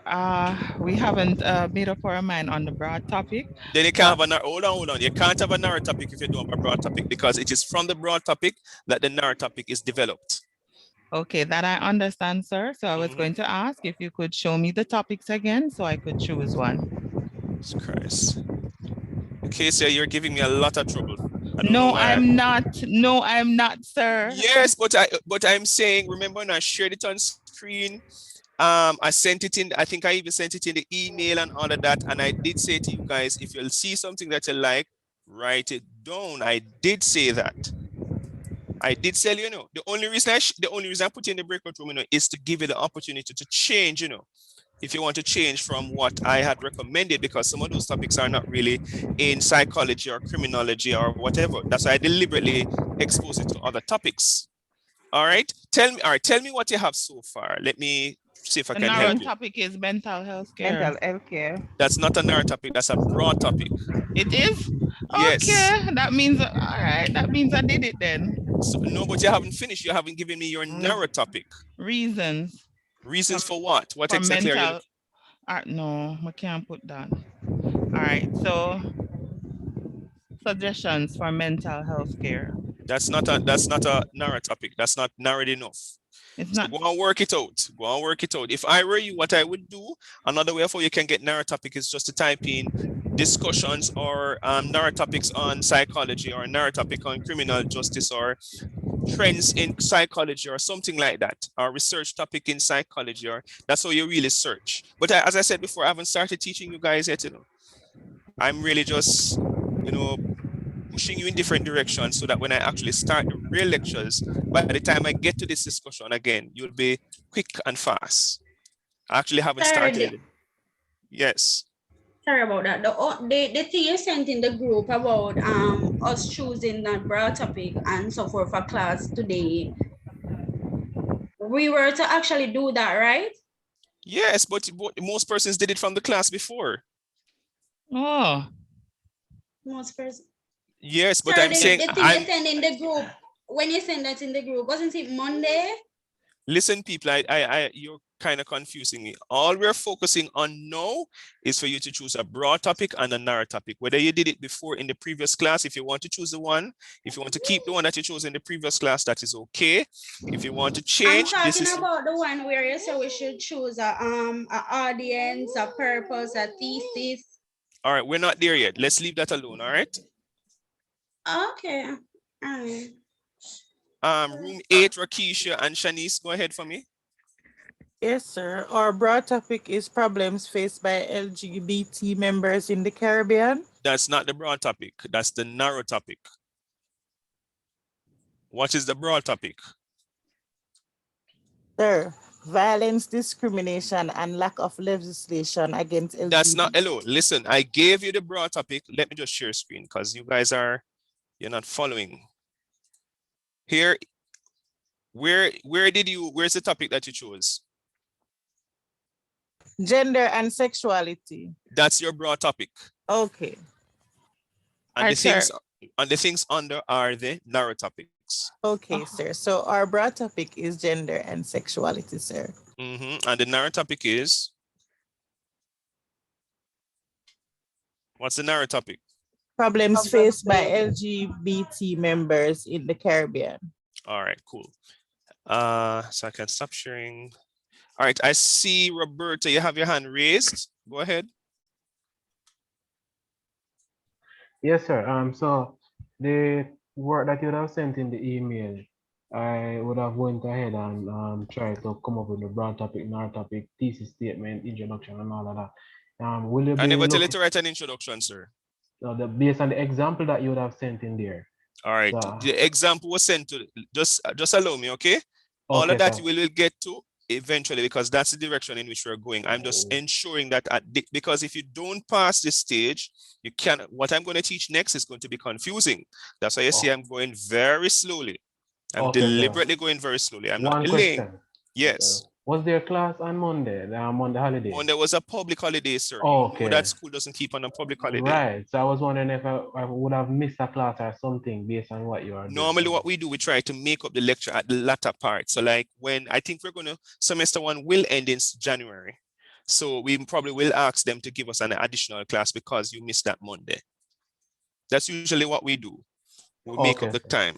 we haven't made up our mind on the broad topic. Then you can't have a narrow, hold on. You can't have a narrow topic if you don't have a broad topic, because it is from the broad topic that the narrow topic is developed. Okay, that I understand, sir. So I was going to ask if you could show me the topics again so I could choose one. Jesus Christ. Okay, so you're giving me a lot of trouble. No, I'm not. No, I'm not, sir. Yes, but I'm saying, remember when I shared it on screen, I sent it in, I think I even sent it in the email and all of that. And I did say to you guys, if you'll see something that you like, write it down. I did say that. I did tell you, the only reason I put you in the breakout room, is to give you the opportunity to change, if you want to change from what I had recommended, because some of those topics are not really in psychology or criminology or whatever. That's why I deliberately expose it to other topics. All right. Tell me what you have so far. Let me see if I can help you. The narrow topic is mental health care. Mental health care. That's not a narrow topic. That's a broad topic. It is? Yes. Okay. That means, all right. That means I did it then. So, no, but you haven't finished. You haven't given me your narrow topic. Reasons. Reasons for what? What for exactly mental, are you? No, I can't put that. All right. So suggestions for mental health care. That's not a narrow topic. That's not narrowed enough. It's not. So go and work it out. Go and work it out. If I were you, what I would do, another way for you can get narrow topic is just to type in discussions or narrow topics on psychology, or narrow topic on criminal justice, or trends in psychology, or something like that, or research topic in psychology, or that's how you really search. But as I said before, I haven't started teaching you guys yet. I'm really just, pushing you in different directions so that when I actually start the real lectures, by the time I get to this discussion again, you'll be quick and fast. I actually haven't started. Yes. Sorry about that. The thing you sent in the group about us choosing that broad topic and so forth for class today, we were to actually do that, right? Yes, but most persons did it from the class before. Oh. Most persons. Yes, but Sorry, I'm saying the thing you send in the group, when you send that in the group, wasn't it Monday? Listen, people, your kind of confusing me. All we're focusing on now is for you to choose a broad topic and a narrow topic. Whether you did it before in the previous class, if you want to choose the one, if you want to keep the one that you chose in the previous class, that is okay. If you want to change, I'm this talking is about the one where you say we should choose a audience, a purpose, a thesis. all right. We're not there yet. Let's leave that alone. All right. Okay. All right. Room 8, Rakisha and Shanice, go ahead for me. Yes, sir. Our broad topic is problems faced by LGBT members in the Caribbean. That's not the broad topic. That's the narrow topic. What is the broad topic? Sir, violence, discrimination, and lack of legislation against LGBT. That's not, hello, listen, I gave you the broad topic. Let me just share screen because you guys you're not following. Here, where's the topic that you chose? Gender and sexuality. That's your broad topic. Okay. And the things under are the narrow topics. Okay, sir. So our broad topic is gender and sexuality, sir. And the narrow topic is? What's the narrow topic? Problems faced by LGBT members in the Caribbean. All right, cool. So I can stop sharing. All right, I see Roberta, you have your hand raised. Go ahead. Yes, sir. So the work that you would have sent in the email, I would have went ahead and tried to come up with a broad topic, narrow topic, thesis statement, introduction, and all of that. Will you be I never tell you to write an introduction, sir. No, based on the example that you would have sent in there. All right, the example was sent to, just allow me, okay? All of that sir. we will get to eventually because that's the direction in which we're going. I'm just ensuring that because if you don't pass this stage, you can't, what I'm going to teach next is going to be confusing. That's why you see I'm going very slowly. I'm deliberately going very slowly. I'm not delaying. Question. Yes. Was there class on Monday, Monday holiday? Monday was a public holiday, sir. Okay. That school doesn't keep on a public holiday. Right. So I was wondering if I would have missed a class or something based on what you are doing. Normally what we do, we try to make up the lecture at the latter part. So like when I think semester 1 will end in January. So we probably will ask them to give us an additional class because you missed that Monday. That's usually what we do. We make up the time.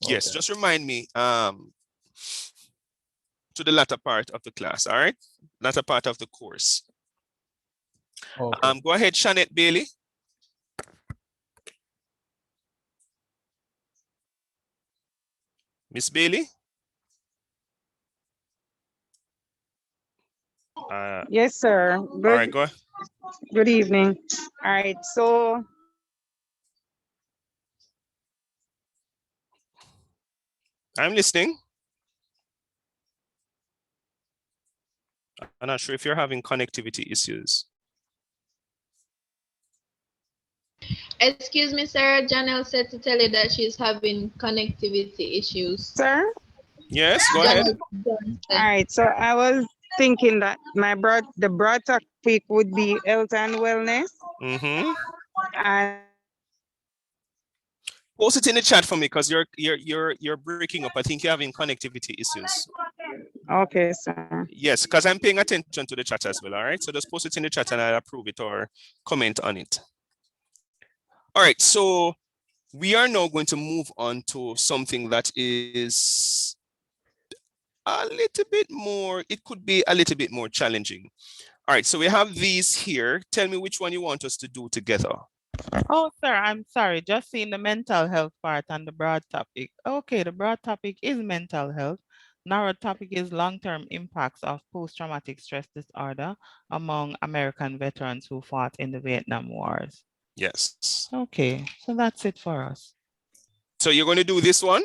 Yes, just remind me to the latter part of the class, all right? Latter part of the course. Go ahead, Shanette Bailey. Miss Bailey? Yes, sir. Good, all right, go ahead. Good evening. All right, so I'm listening. I'm not sure if you're having connectivity issues. Excuse me, sir. Janelle said to tell you that she's having connectivity issues. Sir? Yes, go ahead. All right, so I was thinking that the broad topic would be health and wellness. And post it in the chat for me because you're breaking up. I think you're having connectivity issues. Okay, sir. Yes, because I'm paying attention to the chat as well. All right, so just post it in the chat and I'll approve it or comment on it. All right, so we are now going to move on to something that is a little bit more, it could be a little bit more challenging. All right, so we have these here. Tell me which one you want us to do together. Oh, sir, I'm sorry. Just seeing the mental health part and the broad topic. Okay, the broad topic is mental health. Narrow topic is long-term impacts of post-traumatic stress disorder among American veterans who fought in the Vietnam Wars. Yes. Okay, so that's it for us. So you're going to do this one?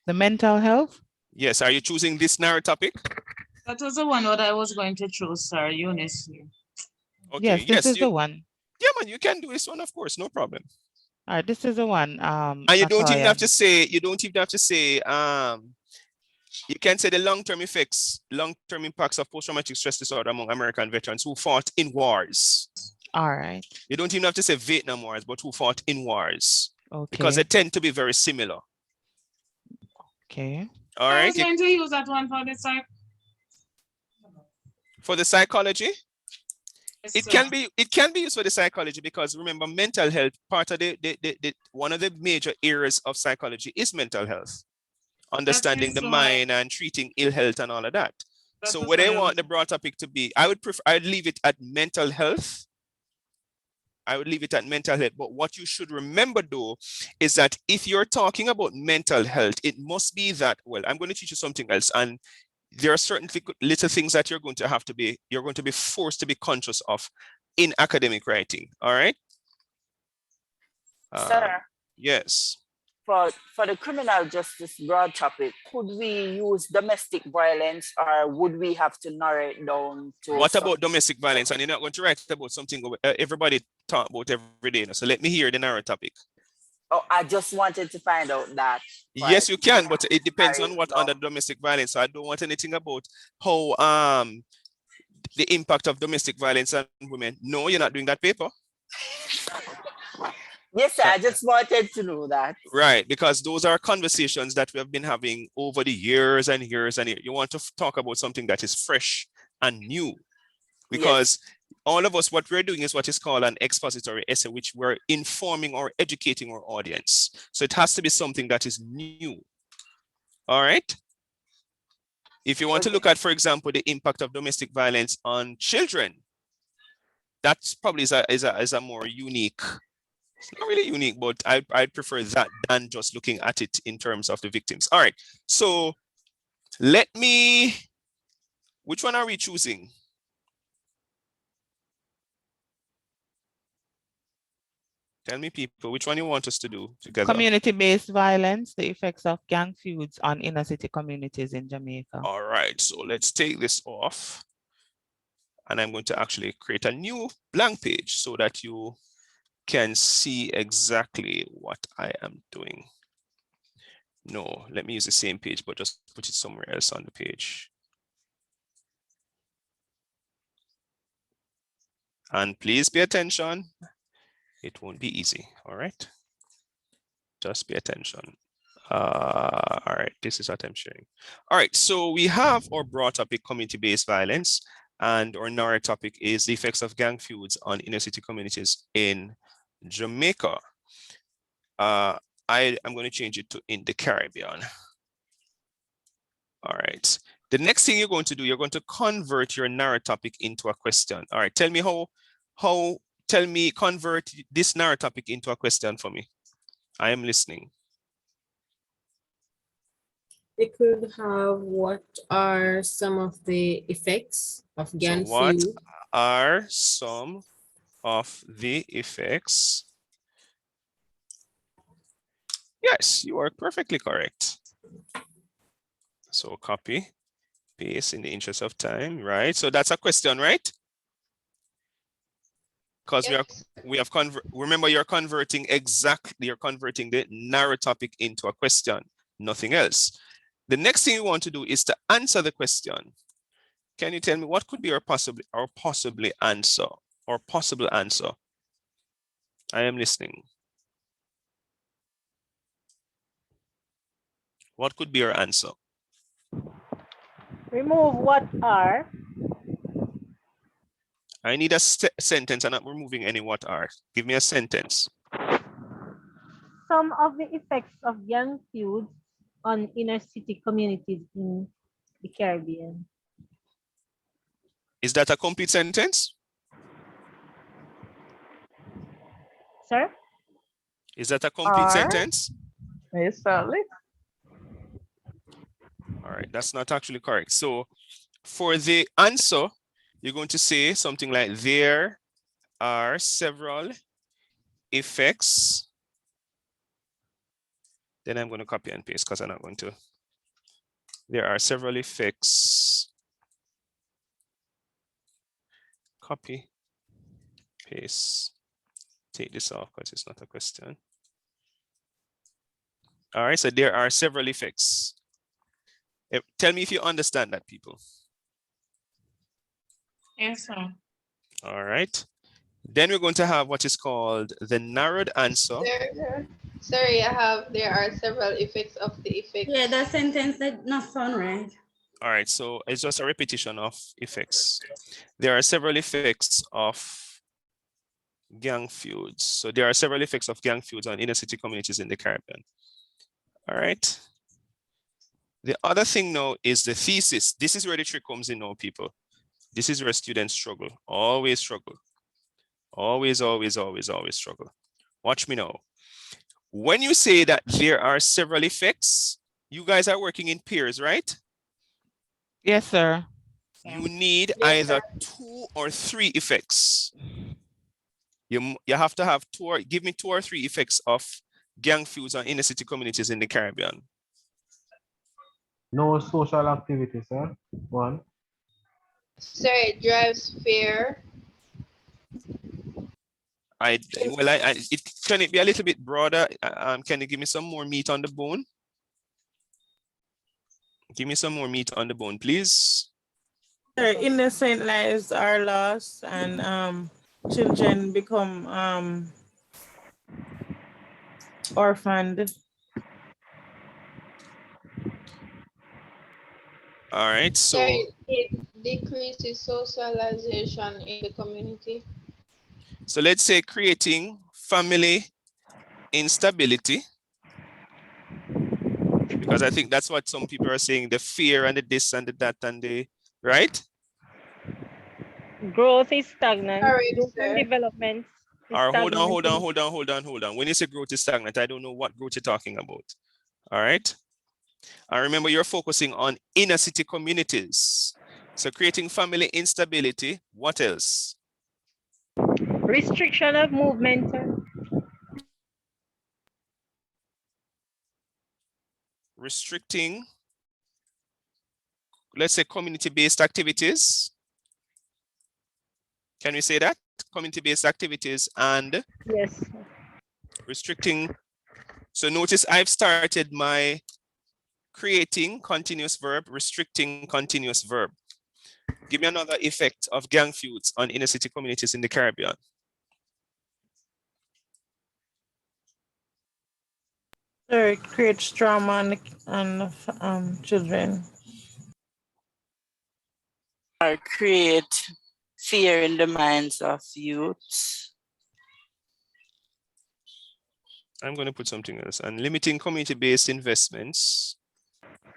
The mental health? Yes. Are you choosing this narrow topic? That was the one that I was going to choose, sir, Eunice. Okay. Yes, this is the one. Yeah, man, you can do this one, of course, no problem. All right, this is the one. And you don't even have to say, you can say the long-term effects, long-term impacts of post-traumatic stress disorder among American veterans who fought in wars. All right. You don't even have to say Vietnam Wars, but who fought in wars. Okay. Because they tend to be very similar. Okay. All right. I was going to use that one for this, sir. For the psychology? Yes, It can be used for the psychology, because remember, mental health, part of one of the major areas of psychology is mental health. Understanding the mind and treating ill health and all of that. So where they want the broad topic to be, I'd leave it at mental health. I would leave it at mental health. But what you should remember though, is that if you're talking about mental health, it must be that, well, I'm going to teach you something else. And there are certain little things that you're going to be forced to be conscious of in academic writing. All right. Sir. Yes. For the criminal justice broad topic, could we use domestic violence, or would we have to narrow it down to? What about domestic violence? And you're not going to write about something everybody talk about every day. So let me hear the narrow topic. Oh, I just wanted to find out that. Yes, you can, but it depends on what under domestic violence. So I don't want anything about how the impact of domestic violence on women. No, you're not doing that paper. Yes, sir, I just wanted to know that. Right, because those are conversations that we have been having over the years and years and years. You want to talk about something that is fresh and new, because all of us, what we're doing is what is called an expository essay, which we're informing or educating our audience. So it has to be something that is new. All right. If you want to look at, for example, the impact of domestic violence on children, that's probably is a more unique. It's not really unique, but I prefer that than just looking at it in terms of the victims. All right. So which one are we choosing? Tell me, people, which one you want us to do together? Community-based violence, the effects of gang feuds on inner city communities in Jamaica. All right, so let's take this off. And I'm going to actually create a new blank page so that you can see exactly what I am doing. No, let me use the same page, but just put it somewhere else on the page. And please pay attention. It won't be easy, all right? Just pay attention. All right, this is what I'm sharing. All right, so we have our broad topic, community-based violence, and our narrow topic is the effects of gang feuds on inner city communities in Jamaica. I am going to change it to in the Caribbean. All right. The next thing you're going to do, you're going to convert your narrow topic into a question. All right. Tell me convert this narrow topic into a question for me. I am listening. It could have, what are some of the effects of gang what feud? Are some of the effects? Yes, you are perfectly correct. So copy, paste in the interest of time, right? So that's a question, right? Because remember, you're converting the narrow topic into a question, nothing else. The next thing you want to do is to answer the question. Can you tell me what could be our possible answer or possible answer? I am listening. What could be your answer? Remove what are. I need a sentence. I'm not removing any what are. Give me a sentence. Some of the effects of gang feuds on inner city communities in the Caribbean. Is that a complete sentence? Sir? Is that a complete sentence? Yes, certainly. All right, that's not actually correct. So for the answer, you're going to say something like, there are several effects. Then I'm going to copy and paste because I'm not going to. There are several effects. Copy, paste, take this off because it's not a question. All right, so there are several effects. Tell me if you understand that, people. Yes, sir. All right. Then we're going to have what is called the narrowed answer. Sorry, there are several effects of the effect. Yeah, that sentence did not sound right. All right, so it's just a repetition of effects. There are several effects of gang feuds. So there are several effects of gang feuds on inner city communities in the Caribbean. All right. The other thing now is the thesis. This is where the trick comes in now, people. This is where students struggle, always struggle. Always, always, always, always struggle. Watch me now. When you say that there are several effects, you guys are working in pairs, right? Yes, sir. You need either 2 or 3 effects. You have to have give me 2 or 3 effects of gang feuds on inner city communities in the Caribbean. No social activity, sir. 1. Sir, it drives fear. Can it be a little bit broader? Can you give me some more meat on the bone? Give me some more meat on the bone, please. Sir, innocent lives are lost and children become orphaned. All right, so it decreases socialization in the community. So let's say creating family instability, because I think that's what some people are saying, the fear and the this and the that and the, right? Growth is stagnant. Correct, Growth and development is Or hold stagnant. on. When you say growth is stagnant, I don't know what growth you're talking about. All right. And remember, you're focusing on inner city communities. So creating family instability, what else? Restriction of movement. Restricting, let's say, community-based activities. Can we say that? Community-based activities and yes, restricting. So notice I've started my creating continuous verb, restricting continuous verb. Give me another effect of gang feuds on inner city communities in the Caribbean. Sir, it creates trauma on children. Or create fear in the minds of youth. I'm going to put something else. And limiting community-based investments.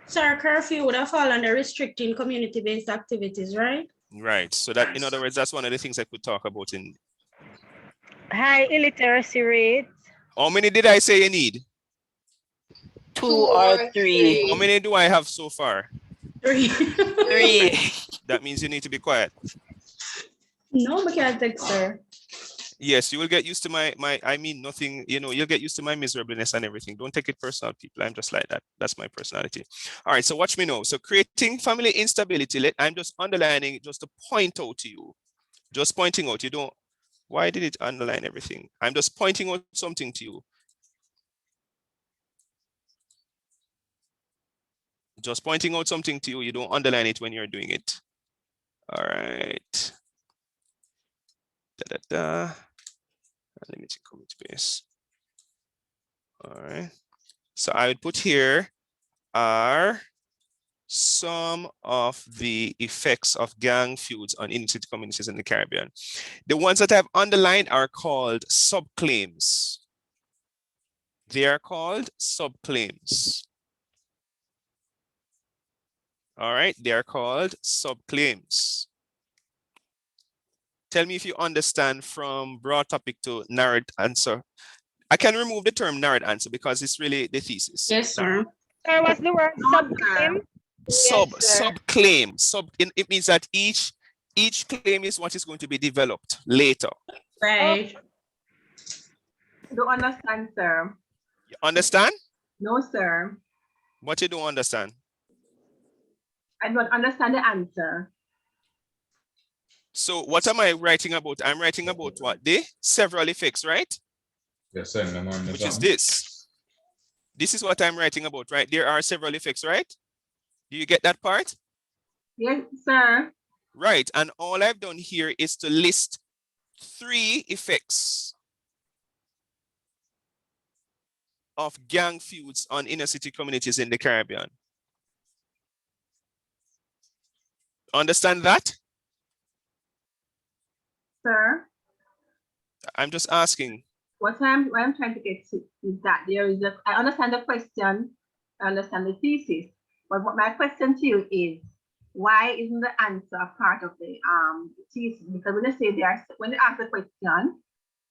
Sir, curfew would have fallen under restricting community-based activities, right? Right. So that, in other words, that's one of the things I could talk about in. High illiteracy rate. How many did I say you need? 2 or 3. How many do I have so far? 3. 3. That means you need to be quiet. No, I can't take, sir. Yes, you will get used to I mean nothing, you know, you'll get used to my miserableness and everything. Don't take it personal, people. I'm just like that. That's my personality. All right, so watch me now. So creating family instability, I'm just underlining it just to point out to you. Just pointing out, you don't, why did it underline everything? I'm just pointing out something to you. Just pointing out something to you. You don't underline it when you're doing it. All right. Limited comment space. All right. So I would put here are some of the effects of gang feuds on inner city communities in the Caribbean. The ones that I've underlined are called subclaims. They are called subclaims. All right, they are called subclaims. Tell me if you understand from broad topic to narrowed answer. I can remove the term narrowed answer because it's really the thesis. Yes, sir. Sir, what's the word? Subclaim? Subclaim. It means that each claim is what is going to be developed later. Right. Don't understand, sir. You understand? No, sir. What you don't understand? I don't understand the answer. So what am I writing about? I'm writing about what? The several effects, right? Yes, sir. Which is this. This is what I'm writing about, right? There are several effects, right? Do you get that part? Yes, sir. Right. And all I've done here is to list 3 effects of gang feuds on inner city communities in the Caribbean. Understand that? Sir? I'm just asking. What I'm trying to get to is that there is I understand the question, I understand the thesis, but what my question to you is, why isn't the answer a part of the thesis? Because when they say when you ask the question,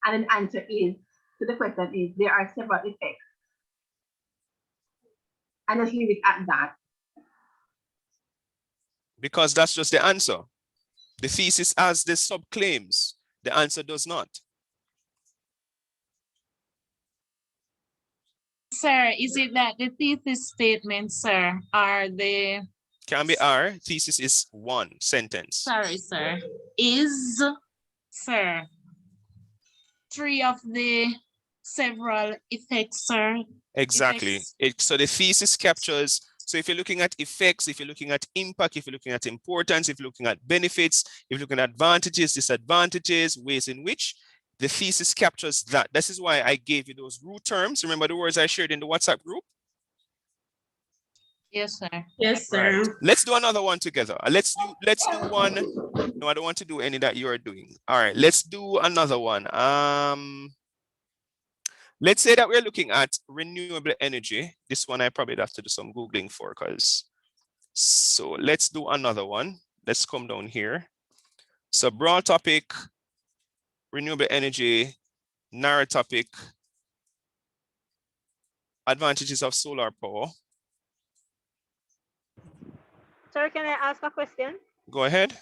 and an answer is to the question is there are several effects, and just leave it at that. Because that's just the answer. The thesis has the subclaims. The answer does not. Sir, is it that the thesis statements, sir, are the... Can be R. Thesis is one sentence. Sorry, sir. Is, sir, three of the several effects, sir? Exactly. Effects. So the thesis captures, so if you're looking at effects, if you're looking at impact, if you're looking at importance, if you're looking at benefits, if you're looking at advantages, disadvantages, ways in which the thesis captures that. This is why I gave you those root terms. Remember the words I shared in the WhatsApp group? Yes, sir. Yes, sir. Right. Let's do another one together. Let's do one. No, I don't want to do any that you are doing. All right, let's do another one. Let's say that we're looking at renewable energy. This one I probably have to do some Googling for, so let's do another one. Let's come down here. So broad topic, renewable energy, narrow topic, advantages of solar power. Sir, can I ask a question? Go ahead.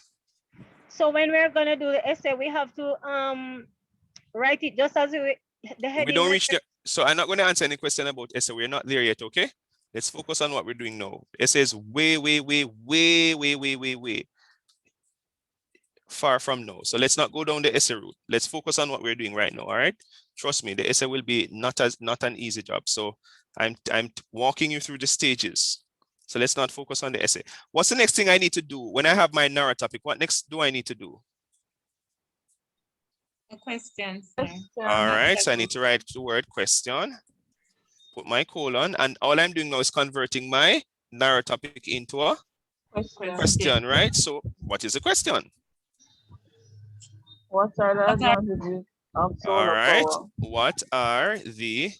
So when we're gonna do the essay, we have to write it just as the heading. We don't reach there. So I'm not going to answer any question about essay. We're not there yet, okay? Let's focus on what we're doing now. Essay is way far from now. So let's not go down the essay route. Let's focus on what we're doing right now, all right? Trust me, the essay will be not an easy job. So I'm walking you through the stages. So let's not focus on the essay. What's the next thing I need to do when I have my narrow topic? What next do I need to do? A question, sir. All right, so I need to write the word question, put my colon, and all I'm doing now is converting my narrow topic into a question, right? So what is the question? What are the advantages of solar power? What are the,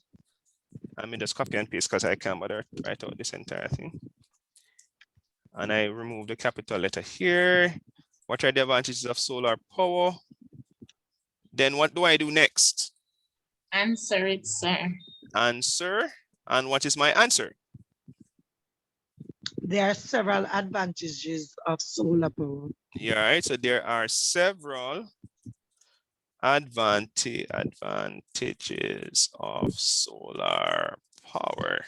let me just copy and paste because I can't bother to write out this entire thing. And I remove the capital letter here. What are the advantages of solar power? Then what do I do next? Answer it, sir. Answer. And what is my answer? There are several advantages of solar power. Yeah, right. So there are several advantages of solar power.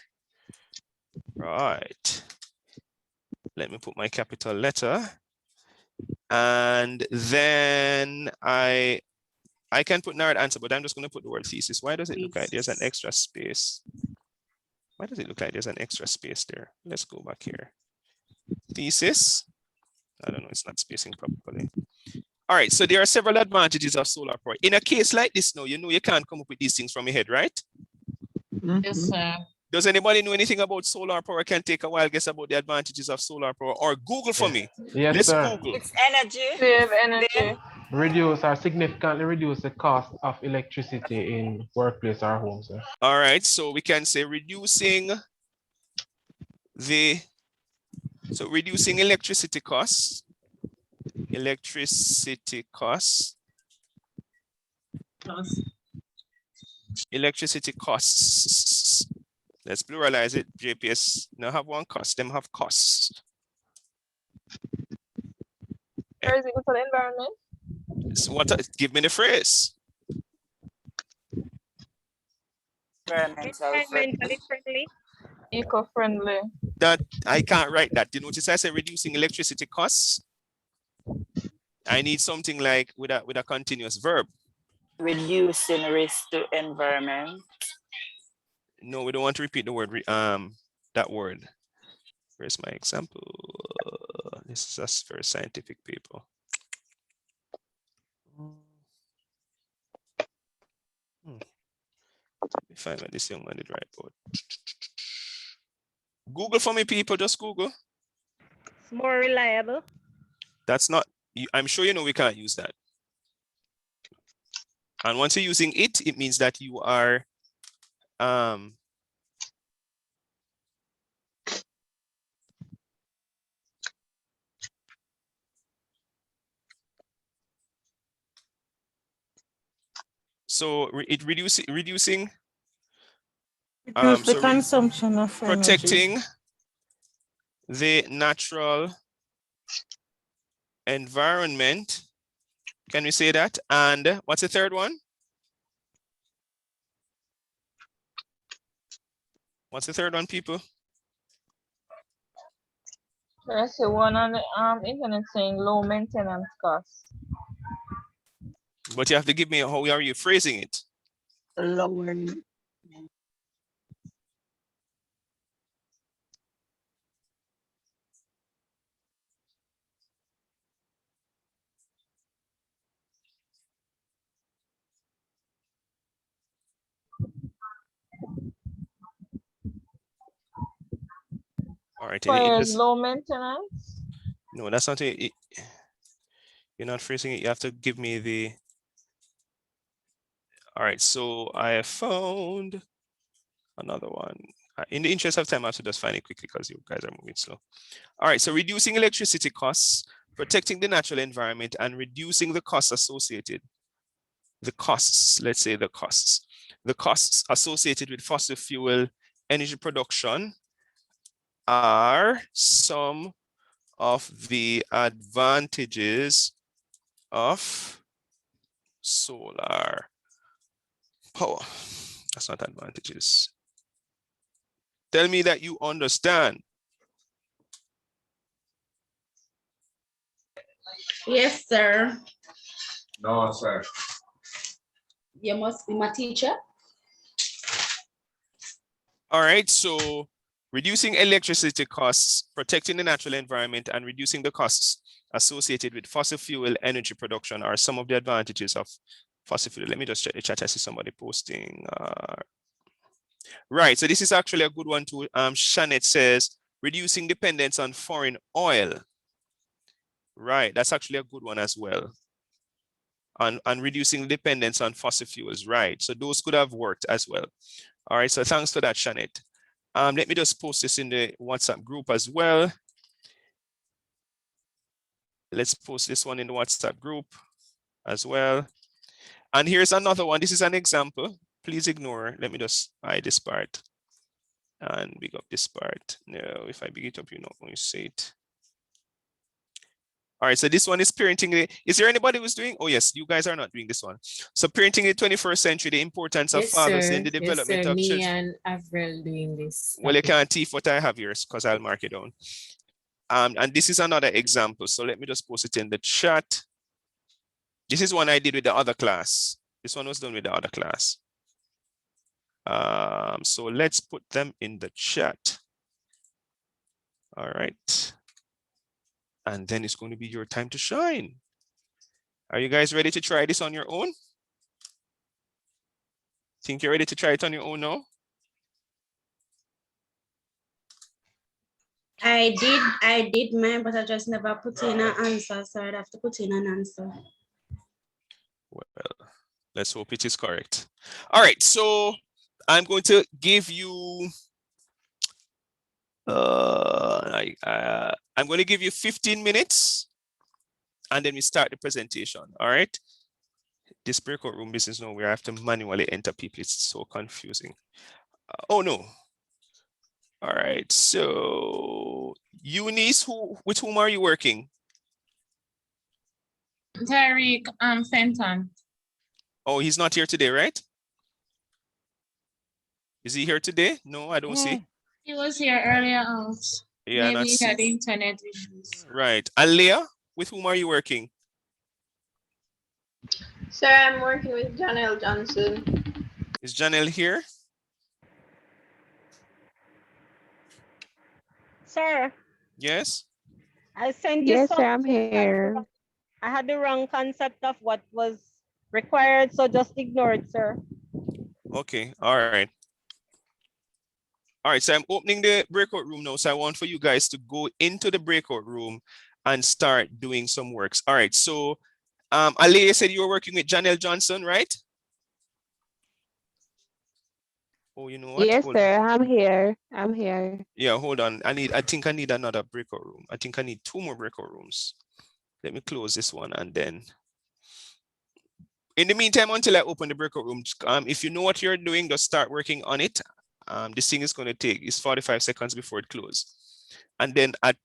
Right. Let me put my capital letter. And then I can put narrowed answer, but I'm just going to put the word thesis. Why does it look like there's an extra space? Why does it look like there's an extra space there? Let's go back here. Thesis. I don't know, it's not spacing properly. All right, so there are several advantages of solar power. In a case like this now, you know you can't come up with these things from your head, right? Yes, sir. Does anybody know anything about solar power? Can take a while guess about the advantages of solar power, or Google for me. Yes, Let's sir. Google. It's energy. Save energy. Reduce or significantly reduce the cost of electricity in workplace or homes. Sir. All right, so we can say reducing electricity costs. Electricity costs. Let's pluralize it. JPS now have one cost. Them have costs. Or is it good for the environment? So give me the phrase. Environmentally friendly. Eco-friendly. That I can't write that. You notice I say reducing electricity costs. I need something like with a continuous verb. Reducing risk to environment. No, we don't want to repeat the word that word. Where's my example? This is just for scientific people. Let me find what this young man did right about. Google for me, people. Just Google. It's more reliable. That's not, I'm sure you know we can't use that. And once you're using it, it means that you are so reducing Reduce the consumption of protecting energy. the natural environment. Can we say that? And what's the third one? What's the third one, people? There's one on the internet saying low maintenance costs. But you have to give me how are you phrasing it? Lower. All right. For low maintenance? No, that's not it. You're not phrasing it. You have to give me the. All right. So I have found another one. In the interest of time, I have to just find it quickly because you guys are moving slow. All right. So reducing electricity costs, protecting the natural environment, and reducing the costs associated. The costs, let's say the costs. The costs associated with fossil fuel energy production are some of the advantages of solar power. That's not advantages. Tell me that you understand. Yes, sir. No, sir. You must be my teacher. All right, so reducing electricity costs, protecting the natural environment, and reducing the costs associated with fossil fuel energy production are some of the advantages of fossil fuel. Let me just check the chat. I see somebody posting. Right, so this is actually a good one too. Shanette says, reducing dependence on foreign oil. Right, that's actually a good one as well. And reducing dependence on fossil fuels, right? So those could have worked as well. All right, so thanks for that, Shanette. Let me just post this in the WhatsApp group as well. Let's post this one in the WhatsApp group as well. And here's another one. This is an example. Please ignore. Let me just hide this part and big up this part. No, if I big it up, you're not going to see it. All right, so this one is parenting. Is there anybody who's doing? Oh, yes, you guys are not doing this one. So parenting in the 21st century, the importance of fathers in the development of children. Me and Avril doing this. Well, you can't teach what I have here because I'll mark it down. And this is another example. So let me just post it in the chat. This is one I did with the other class. This one was done with the other class. So let's put them in the chat. All right. And then it's going to be your time to shine. Are you guys ready to try this on your own? Think you're ready to try it on your own now? I did mine, but I just never put in an answer, so I'd have to put in an answer. Well, let's hope it is correct. All right, so I'm going to give you I'm going to give you 15 minutes and then we start the presentation. All right. This breakout room business now where I have to manually enter people. It's so confusing. Oh no. All right. So Eunice, with whom are you working? Tariq Fenton. Oh, he's not here today, right? Is he here today? No, I don't see. He was here earlier out. Yeah, maybe he had internet issues. Right. And Leah, with whom are you working? Sir, I'm working with Janelle Johnson. Is Janelle here? Sir. Yes. I sent you Yes, something. sir, I'm here. I had the wrong concept of what was required, so just ignore it, sir. Okay. All right. All right, so I'm opening the breakout room now. So I want for you guys to go into the breakout room and start doing some works. All right, so Alea said you were working with Janelle Johnson, right? Oh, you know what? Yes, Hold sir. on. I'm here. I'm here. Yeah, hold on. I think I need another breakout room. I think I need 2 more breakout rooms. Let me close this one and then. In the meantime, until I open the breakout room, if you know what you're doing, just start working on it. This thing is going to take, it's 45 seconds before it closes. And then at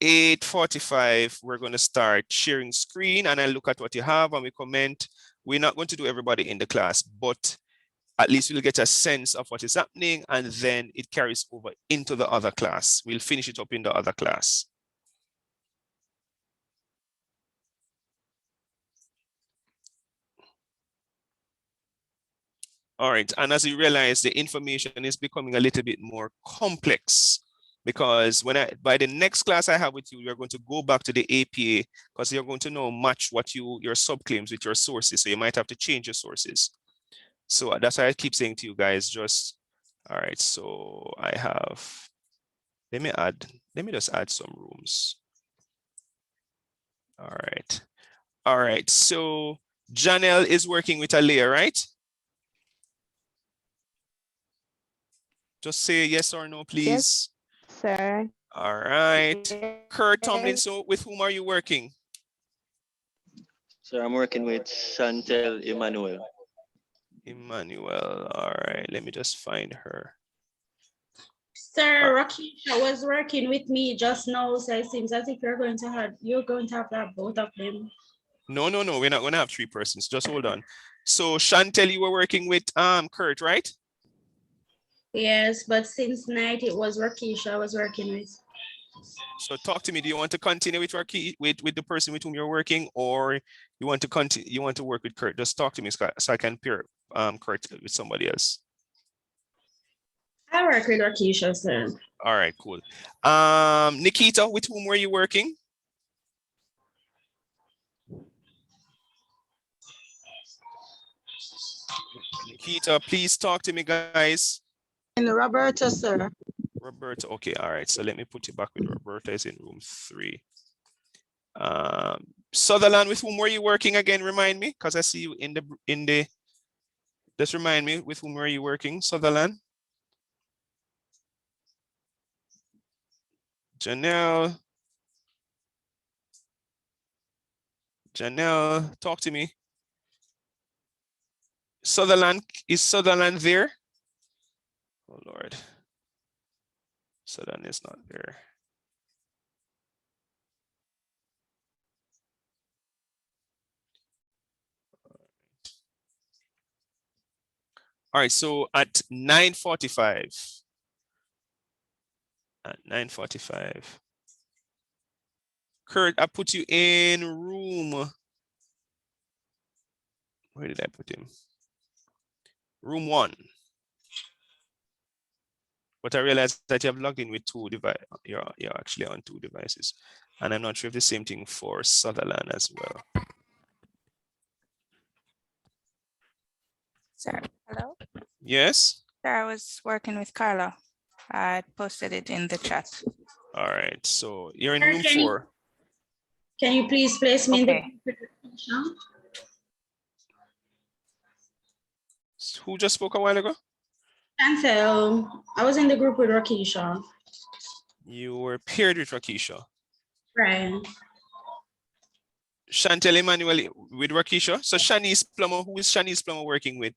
8:45, we're going to start sharing screen and I look at what you have and we comment. We're not going to do everybody in the class, but at least we'll get a sense of what is happening and then it carries over into the other class. We'll finish it up in the other class. All right, and as you realize, the information is becoming a little bit more complex because by the next class I have with you, you're going to go back to the APA because you're going to now match what your subclaims with your sources. So you might have to change your sources. So that's why I keep saying to you guys, all right, so I have, let me just add some rooms. All right, so Janelle is working with Alea, right? Just say yes or no, please. Yes, sir. All right. Yes. Kurt Tomlin, so with whom are you working? Sir, I'm working with Chantel Emmanuel. Emmanuel, all right. Let me just find her. Sir, Rakisha was working with me just now, so it seems as if you're going to have both of them. No, we're not going to have 3 persons. Just hold on. So Chantel, you were working with Kurt, right? Yes, but since night it was Rakisha I was working with. So talk to me. Do you want to continue with with the person with whom you're working, or you want to continue? You want to work with Kurt? Just talk to me, Scott, so I can pair Kurt with somebody else. I work with Rakisha, sir. All right, cool. Nikita, with whom were you working? Nikita, please talk to me, guys. And Roberta, sir. Roberta, okay, all right. So let me put you back with Roberta is in room 3. Sutherland, with whom were you working again? Remind me, because I see you in the. Just remind me, with whom were you working, Sutherland? Janelle, talk to me. Sutherland, is Sutherland there? Oh Lord, Sutherland is not there. All right, so at 9:45. At 9:45. Kurt, I put you in room. Where did I put him? Room 1. But I realized that you have logged in with 2 devices. You're actually on 2 devices. And I'm not sure if the same thing for Sutherland as well. Sir, hello? Yes? Sir, I was working with Carla. I posted it in the chat. All right, so you're in room 4. Can you please place me in the Who just spoke a while ago? Chantel, I was in the group with Rakisha. You were paired with Rakisha. Right. Chantel Emmanuel with Rakisha. So Shanice Plummer, who is Shanice Plummer working with?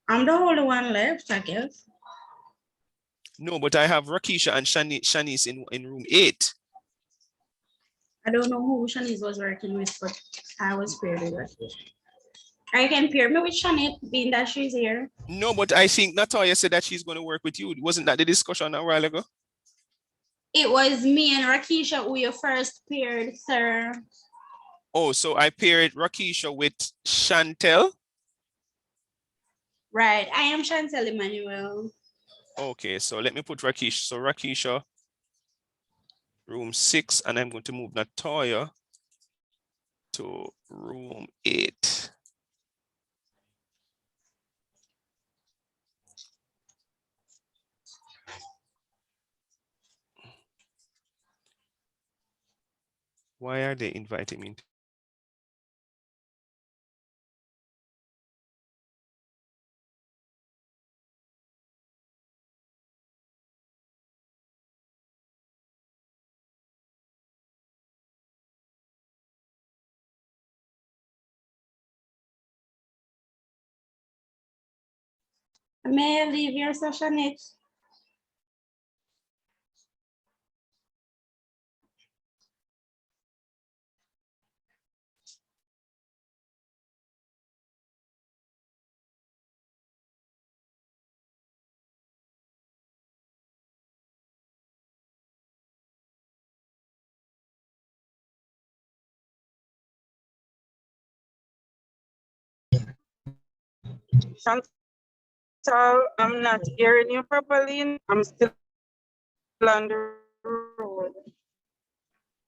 I'm the only one left, I guess. No, but I have Rakisha and Shanice in room 8. I don't know who Shanice was working with, but I was paired with Rakisha. I can pair me with Shanice, being that she's here. No, but I think Natalia said that she's going to work with you. Wasn't that the discussion a while ago? It was me and Rakisha who you first paired, sir. Oh, so I paired Rakisha with Chantel? Right, I am Chantel Emmanuel. Okay, so let me put Rakisha. So Rakisha, room 6, and I'm going to move Natalia to room 8. Why are they inviting me? May I leave your session? Chantal, I'm not hearing you properly. I'm still on the road.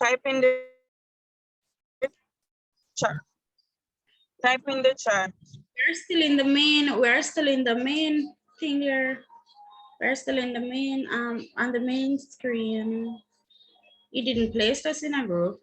Type in the chat. Type in the chat. We're still in the main. We're still in the main thing here. We're still in the main on the main screen. You didn't place us in a group.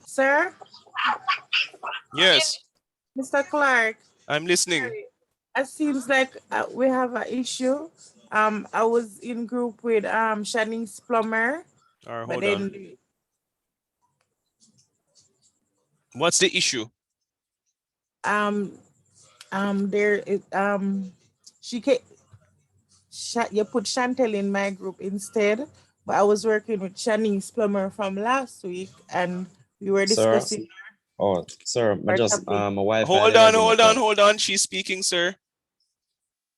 Sir? Yes, Mr. Clark? I'm listening. It seems like we have an issue. I was in group with Shanice Plummer. All right, but hold then on. What's the issue? there is you put Chantel in my group instead, but I was working with Shanice Plummer from last week, and we were Sir? discussing. Oh, sir, our just topic. my wife. Hold on. She's speaking, sir.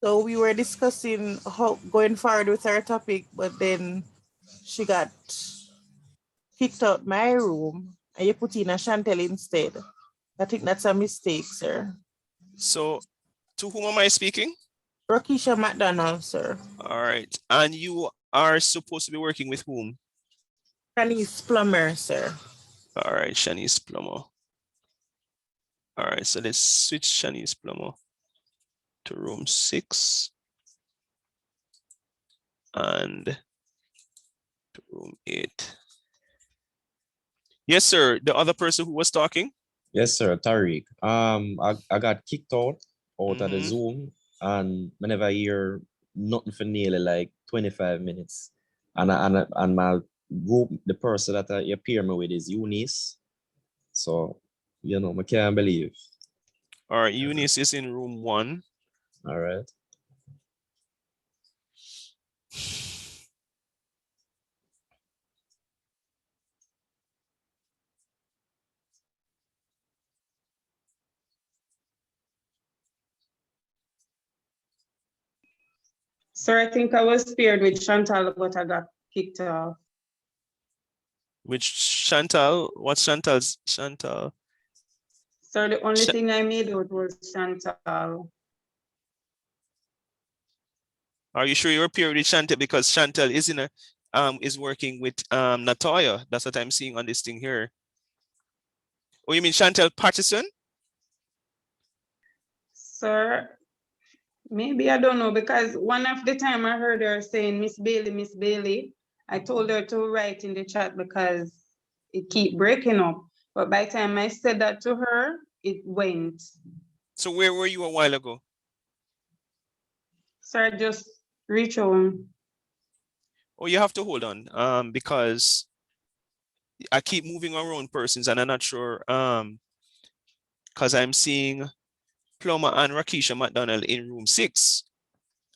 So we were discussing how going forward with our topic, but then she got kicked out my room, and you put in a Chantel instead. I think that's a mistake, sir. So, to whom am I speaking? Rokisha McDonald, sir. All right. And you are supposed to be working with whom? Shanice Plummer, sir. All right, Shanice Plummer. All right, so let's switch Shanice Plummer to room 6 and to room 8. Yes, sir. The other person who was talking? Yes, sir, Tariq. I got kicked out of the Zoom, and whenever I hear nothing for nearly like 25 minutes, and my group, the person that I pair me with is Eunice. So, you know, I can't believe. All right, Eunice is in room 1. All right. Sir, I think I was paired with Chantal, but I got kicked off. Which Chantal? What's Chantal's? Chantal. Sir, the only thing I made out was Chantal. Are you sure you're paired with Chantal? Because Chantal is in a is working with Natoya. That's what I'm seeing on this thing here. Oh, you mean Chantal Patterson? Sir, maybe I don't know, because one of the time I heard her saying Miss Bailey, I told her to write in the chat because it keep breaking up. But by the time I said that to her, it went. So where were you a while ago? Sir, just reach home. Oh, you have to hold on because I keep moving around persons and I'm not sure because I'm seeing Plummer and Rakisha McDonald in room 6.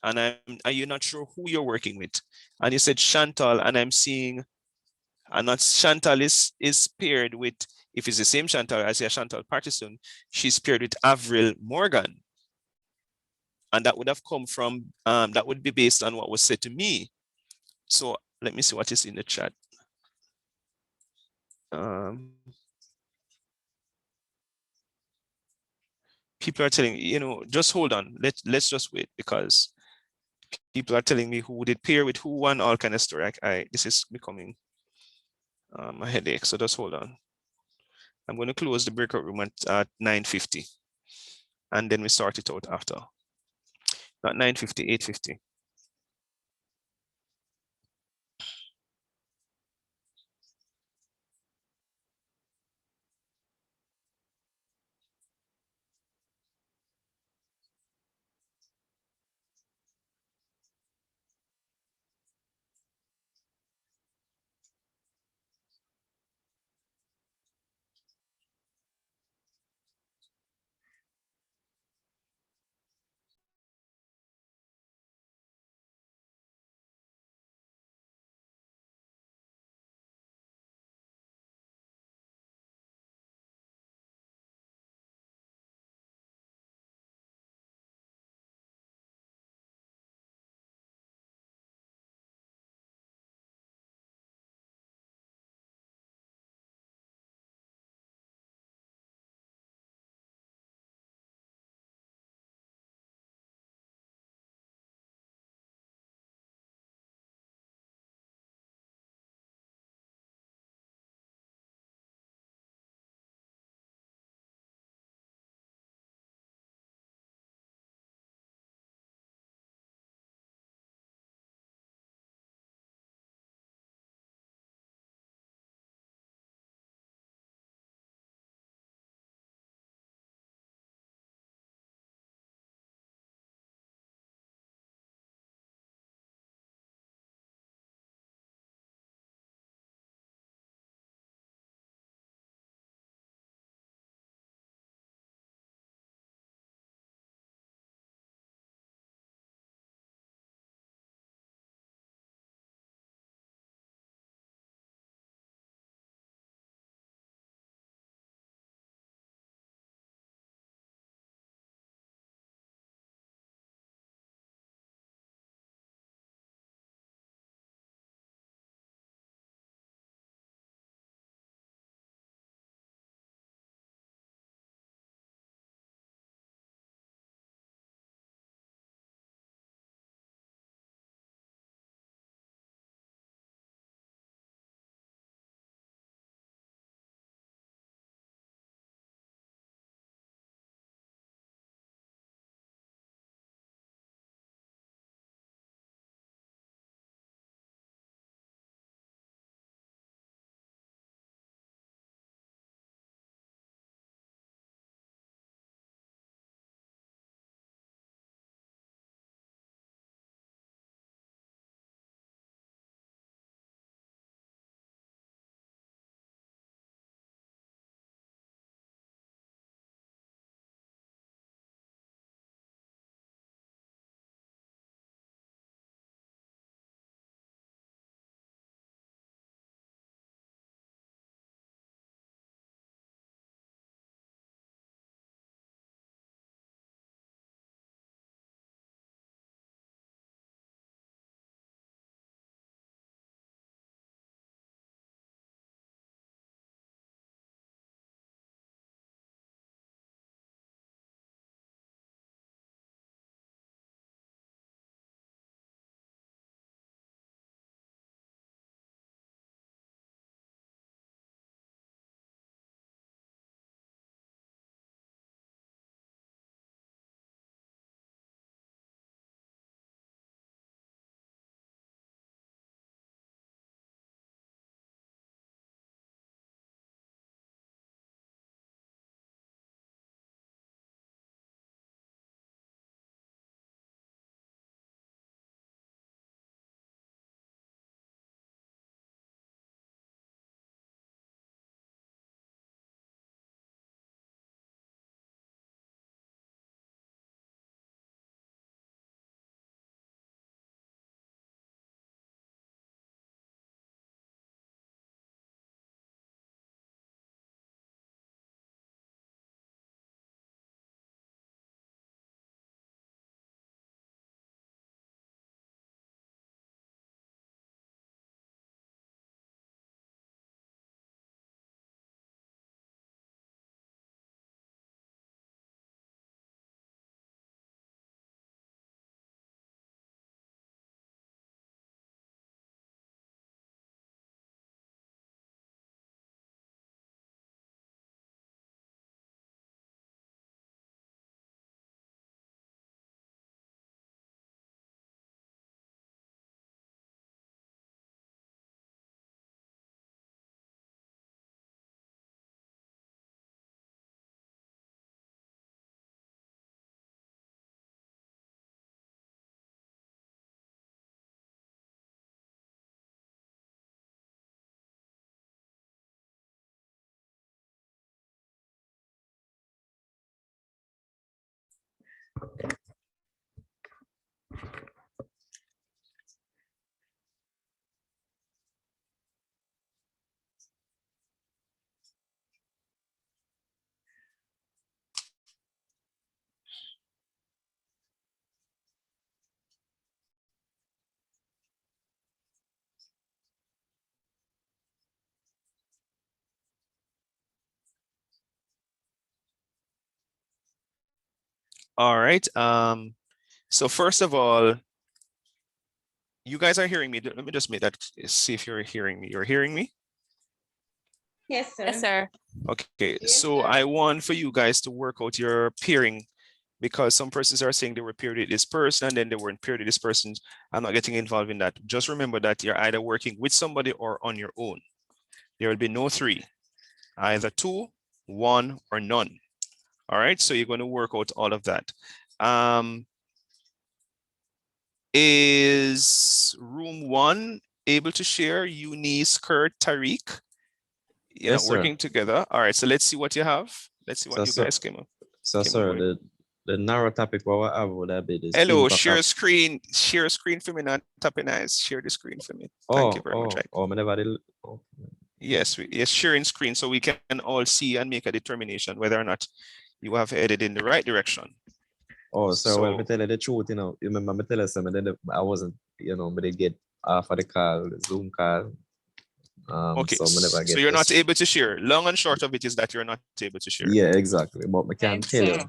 And you're not sure who you're working with. And you said Chantal, and I'm seeing, and not Chantal is paired with, if it's the same Chantal, I say Chantal Patterson, she's paired with Avril Morgan. And that would have come from, that would be based on what was said to me. So let me see what is in the chat. People are telling me, you know, just hold on. Let's just wait because people are telling me who did pair with who and all kind of story. This is becoming a headache. So just hold on. I'm going to close the breakout room at 9:50, and then we sort it out after. Not 9:50, 8:50. All right. So first of all, you guys are hearing me. Let me just make that, see if you're hearing me. You're hearing me? Yes, sir. Yes, sir. Okay, so I want for you guys to work out your pairing, because some persons are saying they were paired with this person and then they weren't paired with this person. I'm not getting involved in that. Just remember that you're either working with somebody or on your own. There will be no three, either two, one, or none. All right, so you're going to work out all of that. Is room one able to share? Eunice, Kurt, Tariq? You're Yes, not sir. working together. All right, so let's see what you have. Let's see what you guys came up. So, sir, the narrow topic what I have would have been is Hello, impact share of, screen for me, not tapping eyes. Share the screen for me. Thank you very much. I never did. Yes, yes, sharing screen so we can all see and make a determination whether or not you have headed in the right direction. Oh, sir, well, me tell you the truth, you know, you remember me tell you something, then I wasn't, you know, but they get off of the call, the Zoom call. Okay, so me never so get you're not this. able to share. Long and short of it is that you're not able to share. Yeah, exactly. But I can tell you.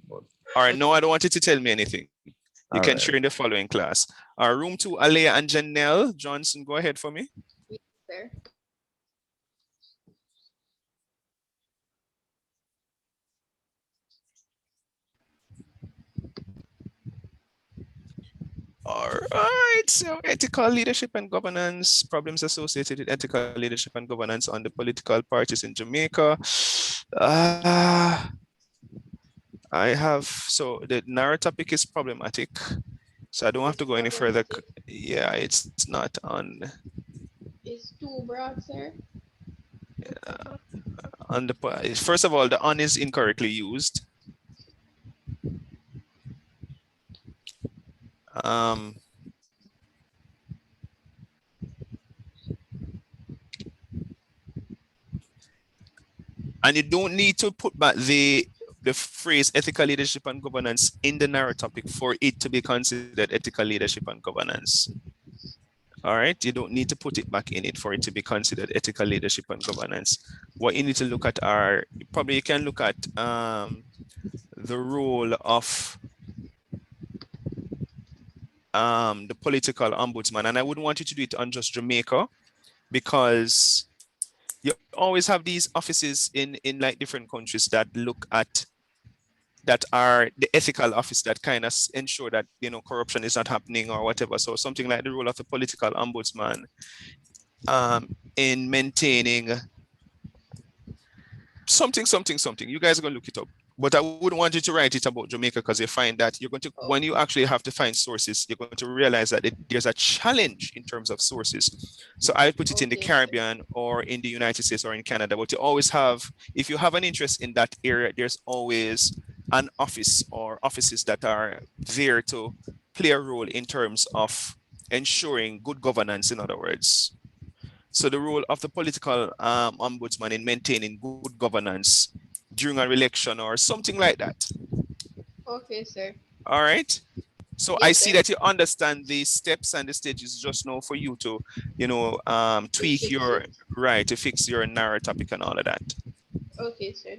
But, All right, no, I don't want you to tell me anything. You all can right. share in the following class. Room 2, Alea and Janelle Johnson, go ahead for me. Yes, sir. All right, so ethical leadership and governance, problems associated with ethical leadership and governance on the political parties in Jamaica. I have, so the narrow topic is problematic. So I don't have to go any further. Yeah, it's not on. It's too broad, sir. On the, first of all, the on is incorrectly used. And you don't need to put back the phrase ethical leadership and governance in the narrow topic for it to be considered ethical leadership and governance. All right, you don't need to put it back in it for it to be considered ethical leadership and governance. What you need to look at are, probably you can look at the role of the political ombudsman. And I wouldn't want you to do it on just Jamaica, because you always have these offices in like different countries that look at, that are the ethical office that kind of ensure that, you know, corruption is not happening or whatever. So something like the role of the political ombudsman in maintaining something. You guys are going to look it up. But I wouldn't want you to write it about Jamaica, because you find that you're going to, when you actually have to find sources, you're going to realize that there's a challenge in terms of sources. So I put it in the Caribbean or in the United States or in Canada, but you always have, if you have an interest in that area, there's always an office or offices that are there to play a role in terms of ensuring good governance, in other words. So the role of the political ombudsman in maintaining good governance during an election or something like that. Okay, sir. All right. So Yes, I see sir. that you understand the steps and the stages just now for you to, you know, tweak your, right, to fix your narrow topic and all of that. Okay, sir.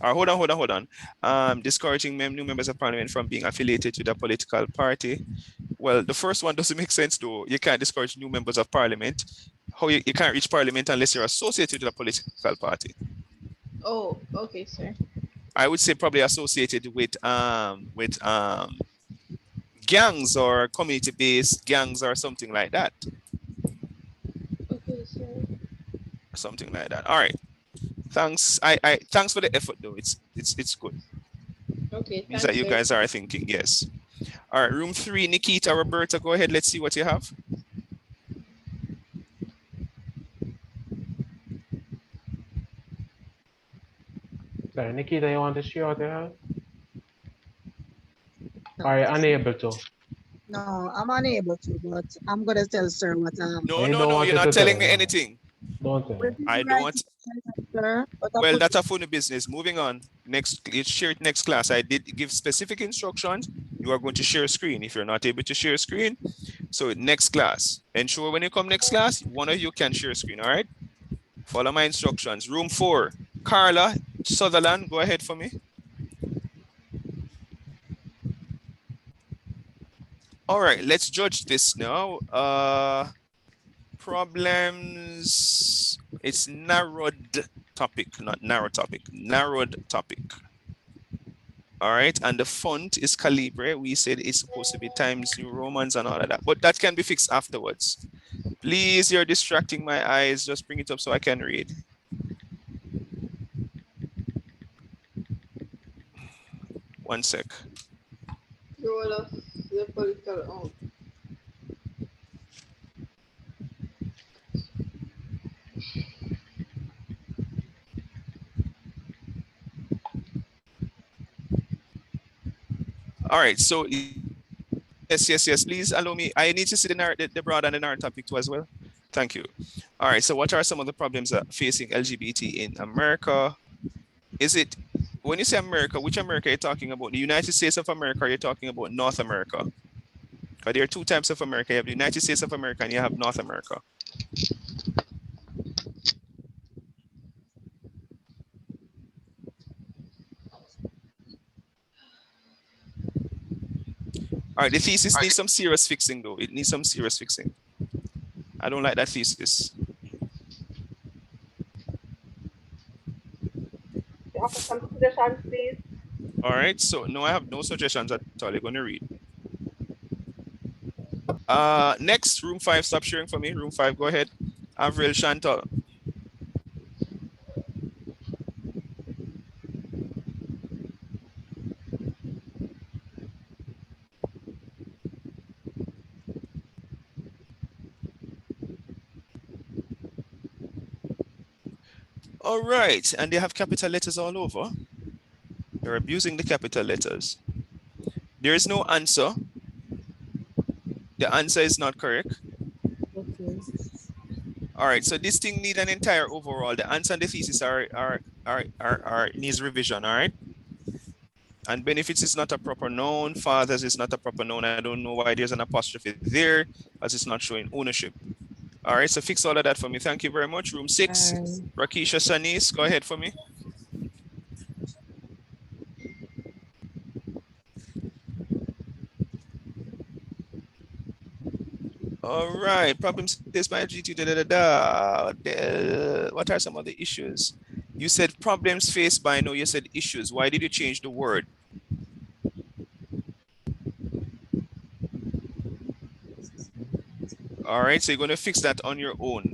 All right, hold on. Discouraging new members of parliament from being affiliated with a political party. Well, the first one doesn't make sense though. You can't discourage new members of parliament. How you can't reach parliament unless you're associated with a political party. Oh, okay, sir. I would say probably associated with gangs or community-based gangs or something like that. Okay, sir. Something like that. All right. Thanks. Thanks for the effort though. It's good. Okay. Means that you guys are thinking, yes. All right, room 3, Nikita, Roberta, go ahead. Let's see what you have. Sorry, Nikita, you want to share what you have? Are you unable to? No, I'm unable to, but I'm gonna tell sir what No, You no, don't no, want you're you not to tell telling him, me no. anything. Don't tell him. I don't want. sir. But I Well, put that's a funny business. Moving on. Next, let's share it next class. I did give specific instructions. You are going to share a screen. If you're not able to share a screen, so next class. Ensure when you come next class, one of you can share a screen. All right. Follow my instructions. Room 4. Carla Sutherland, go ahead for me. All right, let's judge this now. Problems. It's narrowed topic, not narrow topic. Narrowed topic. All right, and the font is Calibre. We said it's supposed to be Times New Romans and all of that, but that can be fixed afterwards. Please, you're distracting my eyes. Just bring it up so I can read. One sec. All right, so yes. Please allow me. I need to see the broad and the narrow topic too as well. Thank you. All right, so what are some of the problems facing LGBT in America? Is it, when you say America, which America are you talking about? The United States of America, or are you talking about North America? Because there are two types of America. You have the United States of America and you have North America. All right, the thesis needs some serious fixing though. It needs some serious fixing. I don't like that thesis. Offer some suggestions, please. All right, so no, I have no suggestions at all. You're going to read. Next, room 5, stop sharing for me. Room 5, go ahead. Avril Chantal. All right, and they have capital letters all over. They're abusing the capital letters. There is no answer. The answer is not correct. Okay. All right, so this thing needs an entire overall. The answer and the thesis needs revision, all right? And benefits is not a proper noun. Fathers is not a proper noun. I don't know why there's an apostrophe there, as it's not showing ownership. All right, so fix all of that for me. Thank you very much. Room 6, Rakisha Sanis, go ahead for me. All right, problems faced by LGBT, What are some of the issues? You said problems faced by, no, you said issues. Why did you change the word? All right, so you're going to fix that on your own.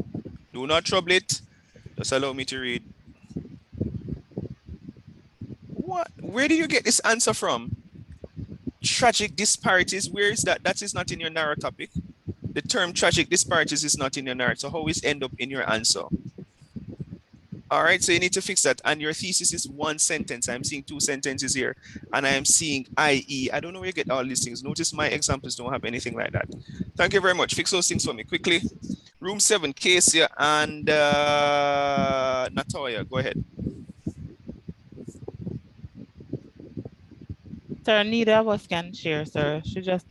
Do not trouble it. Just allow me to read. What? Where do you get this answer from? Tragic disparities. Where is that? That is not in your narrow topic. The term tragic disparities is not in your narrative. So how is end up in your answer? All right, so you need to fix that. And your thesis is one sentence. I'm seeing 2 sentences here. And I am seeing IE. I don't know where you get all these things. Notice my examples don't have anything like that. Thank you very much. Fix those things for me quickly. Room 7, Casey and Natoya, go ahead. Sir, neither of us can share, sir. She just...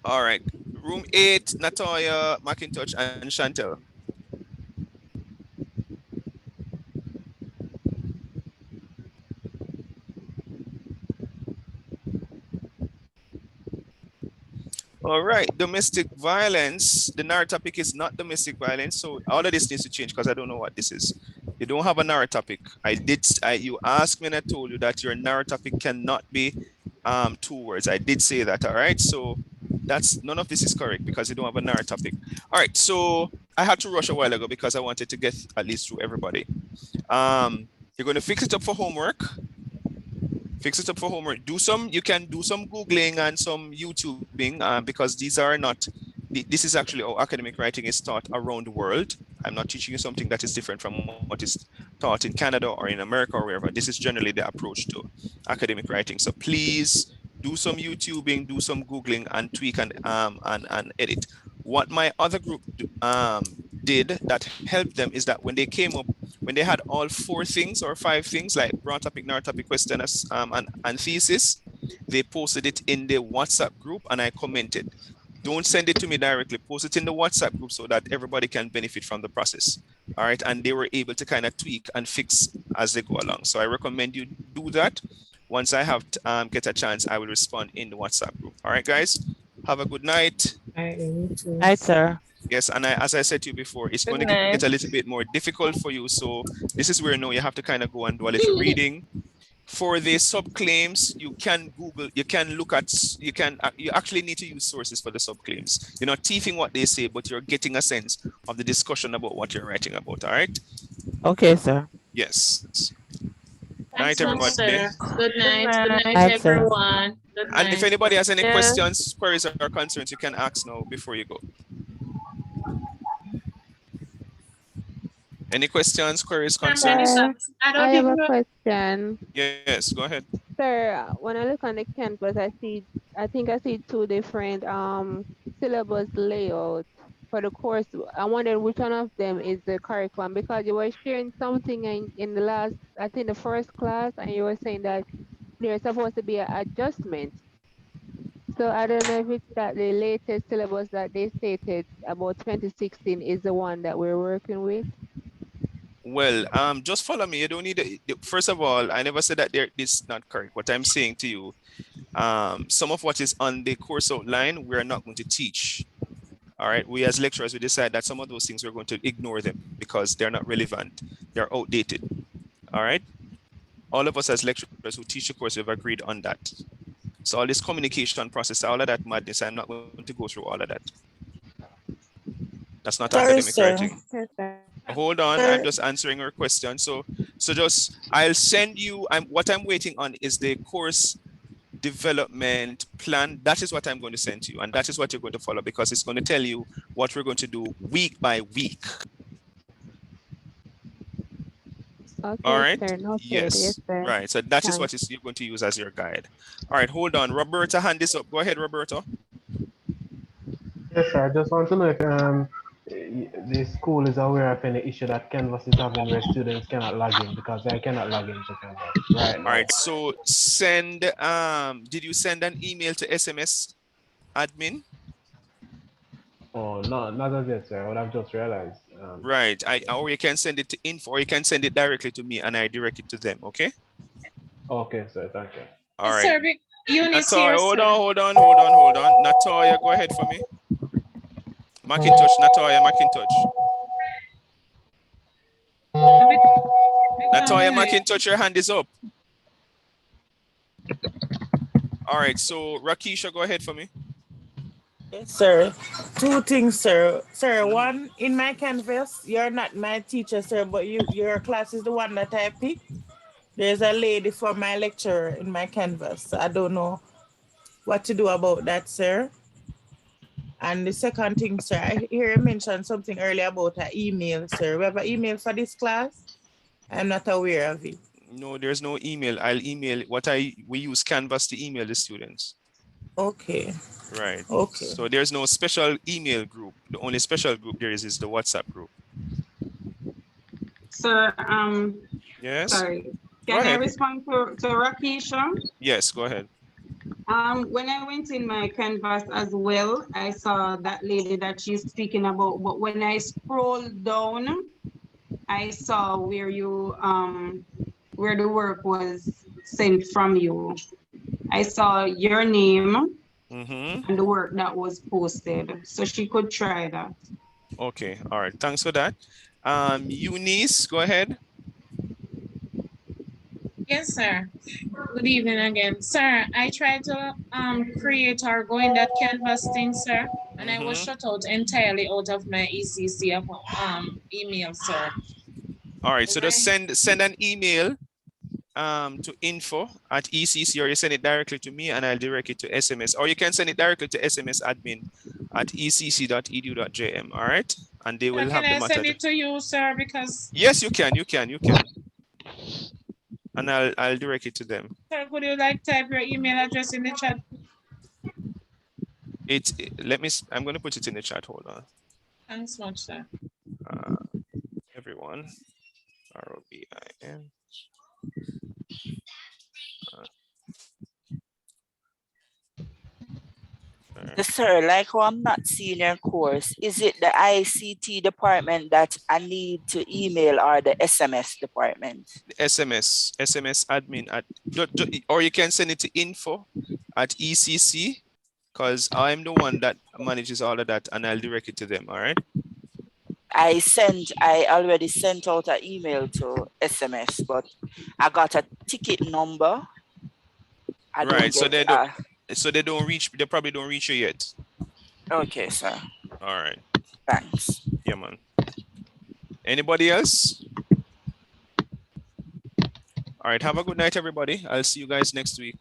All right. Room 8, Natoya, McIntosh, and Chantel. All right, domestic violence. The narrow topic is not domestic violence, so all of this needs to change because I don't know what this is. You don't have a narrow topic. You asked me and I told you that your narrow topic cannot be 2 words. I did say that, all right? So none of this is correct because you don't have a narrow topic. All right, so I had to rush a while ago because I wanted to get at least through everybody. You're going to fix it up for homework. Fix it up for homework. You can do some Googling and some YouTubing because these are not, this is actually how academic writing is taught around the world. I'm not teaching you something that is different from what is taught in Canada or in America or wherever. This is generally the approach to academic writing. So please do some YouTubing, do some Googling, and tweak and edit. What my other group did that helped them is that when they came up, when they had all 4 things or 5 things like broad topic, narrow topic, question, and thesis, they posted it in the WhatsApp group and I commented. Don't send it to me directly, post it in the WhatsApp group so that everybody can benefit from the process. All right, and they were able to kind of tweak and fix as they go along. So I recommend you do that. Once I have get a chance, I will respond in the WhatsApp group. All right, guys, have a good night. Night, sir. Yes, and as I said to you before, it's going to get a little bit more difficult for you. So this is where now you have to kind of go and do a little reading. For the subclaims, you can Google, you can look at, you actually need to use sources for the subclaims. You're not teething what they say, but you're getting a sense of the discussion about what you're writing about, all right? Okay, sir. Yes. Thanks, Night, everybody. sir. Good night. Good night, Night, sir. everyone. Good night. And if anybody has any Yeah. questions, queries, or concerns, you can ask now before you go. Any questions, queries, concerns? I have a question. Yes, go ahead. Sir, when I look on the campus, I think I see 2 different syllabus layouts for the course. I wonder which one of them is the correct one, because you were sharing something in the last, I think the first class, and you were saying that there's supposed to be an adjustment. So I don't know if it's that the latest syllabus that they stated about 2016 is the one that we're working with. Well, just follow me. You don't need first of all, I never said that this is not correct. What I'm saying to you, some of what is on the course outline, we're not going to teach. All right. We as lecturers, we decide that some of those things we're going to ignore them because they're not relevant. They're outdated. All right. All of us as lecturers who teach the course, we've agreed on that. So all this communication process, all of that madness, I'm not going to go through all of that. That's not academic writing. Hold on, I'm just answering your question. So just, I'll send you, what I'm waiting on is the course development plan. That is what I'm going to send to you. And that is what you're going to follow, because it's going to tell you what we're going to do week by week. Okay, all right. sir, noted. Yes. Yes, sir. Right. So that is Thanks. what you're going to use as your guide. All right. Hold on. Roberta, hand this up. Go ahead, Roberta. Yes, sir. I just want to know if the school is aware of any issue that Canvas is having where students cannot log in, because I cannot log into Canvas right now. All right. So send, did you send an email to SMS admin? Oh, no, not as yet, sir. I would have just realized. Right. Or you can send it to info, or you can send it directly to me and I direct it to them. Okay. Okay, sir. Thank you. All right. Sir, Eunice Natoya, here, hold sir. on. Natoya, go ahead for me. Macintosh, Natoya, Macintosh. Natoya, Macintosh, your hand is up. All right, so Rakisha, go ahead for me. Yes, sir. 2 things, sir. Sir, one, in my Canvas, you're not my teacher, sir, but your class is the one that I picked. There's a lady for my lecturer in my Canvas. I don't know what to do about that, sir. And the second thing, sir, I hear you mention something earlier about an email, sir. We have an email for this class? I'm not aware of it. No, there's no email. I'll email we use Canvas to email the students. Okay. Right. Okay. So there's no special email group. The only special group there is the WhatsApp group. Sir, yes. Sorry. Can I respond to Rakisha? Yes, go ahead. When I went in my Canvas as well, I saw that lady that she's speaking about, but when I scrolled down, I saw where you where the work was sent from you. I saw your name and the work that was posted, so she could try that. Okay, all right, thanks for that. Eunice, go ahead. Yes, sir. Good evening again. Sir, I tried to create or go in that Canvas thing, sir, and I was shut out entirely out of my ECC email, sir. All right, so just send an email to info@ECC, or you send it directly to me and I'll direct it to SMS, or you can send it directly to SMS admin at ecc.edu.jm. All right, and they will have the matter. Can I send it to you, sir? Because yes, you can. And and I'll direct it to them. Sir, could you like type your email address in the chat? I'm going to put it in the chat. Hold on. Thanks much, sir. Everyone, ROBIN. Sir, like how I'm not seeing your course, is it the ICT department that I need to email or the SMS department? The SMS admin or you can send it to info@ECC, because I'm the one that manages all of that, and I'll direct it to them. All right. I already sent out an email to SMS, but I got a ticket number. Right. So they don't reach. They probably don't reach you yet. Okay, sir. All right. Thanks. Yeah, man. Anybody else? All right. Have a good night, everybody. I'll see you guys next week.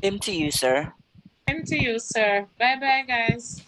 Same to you, sir. Same to you, sir. Bye-bye, guys.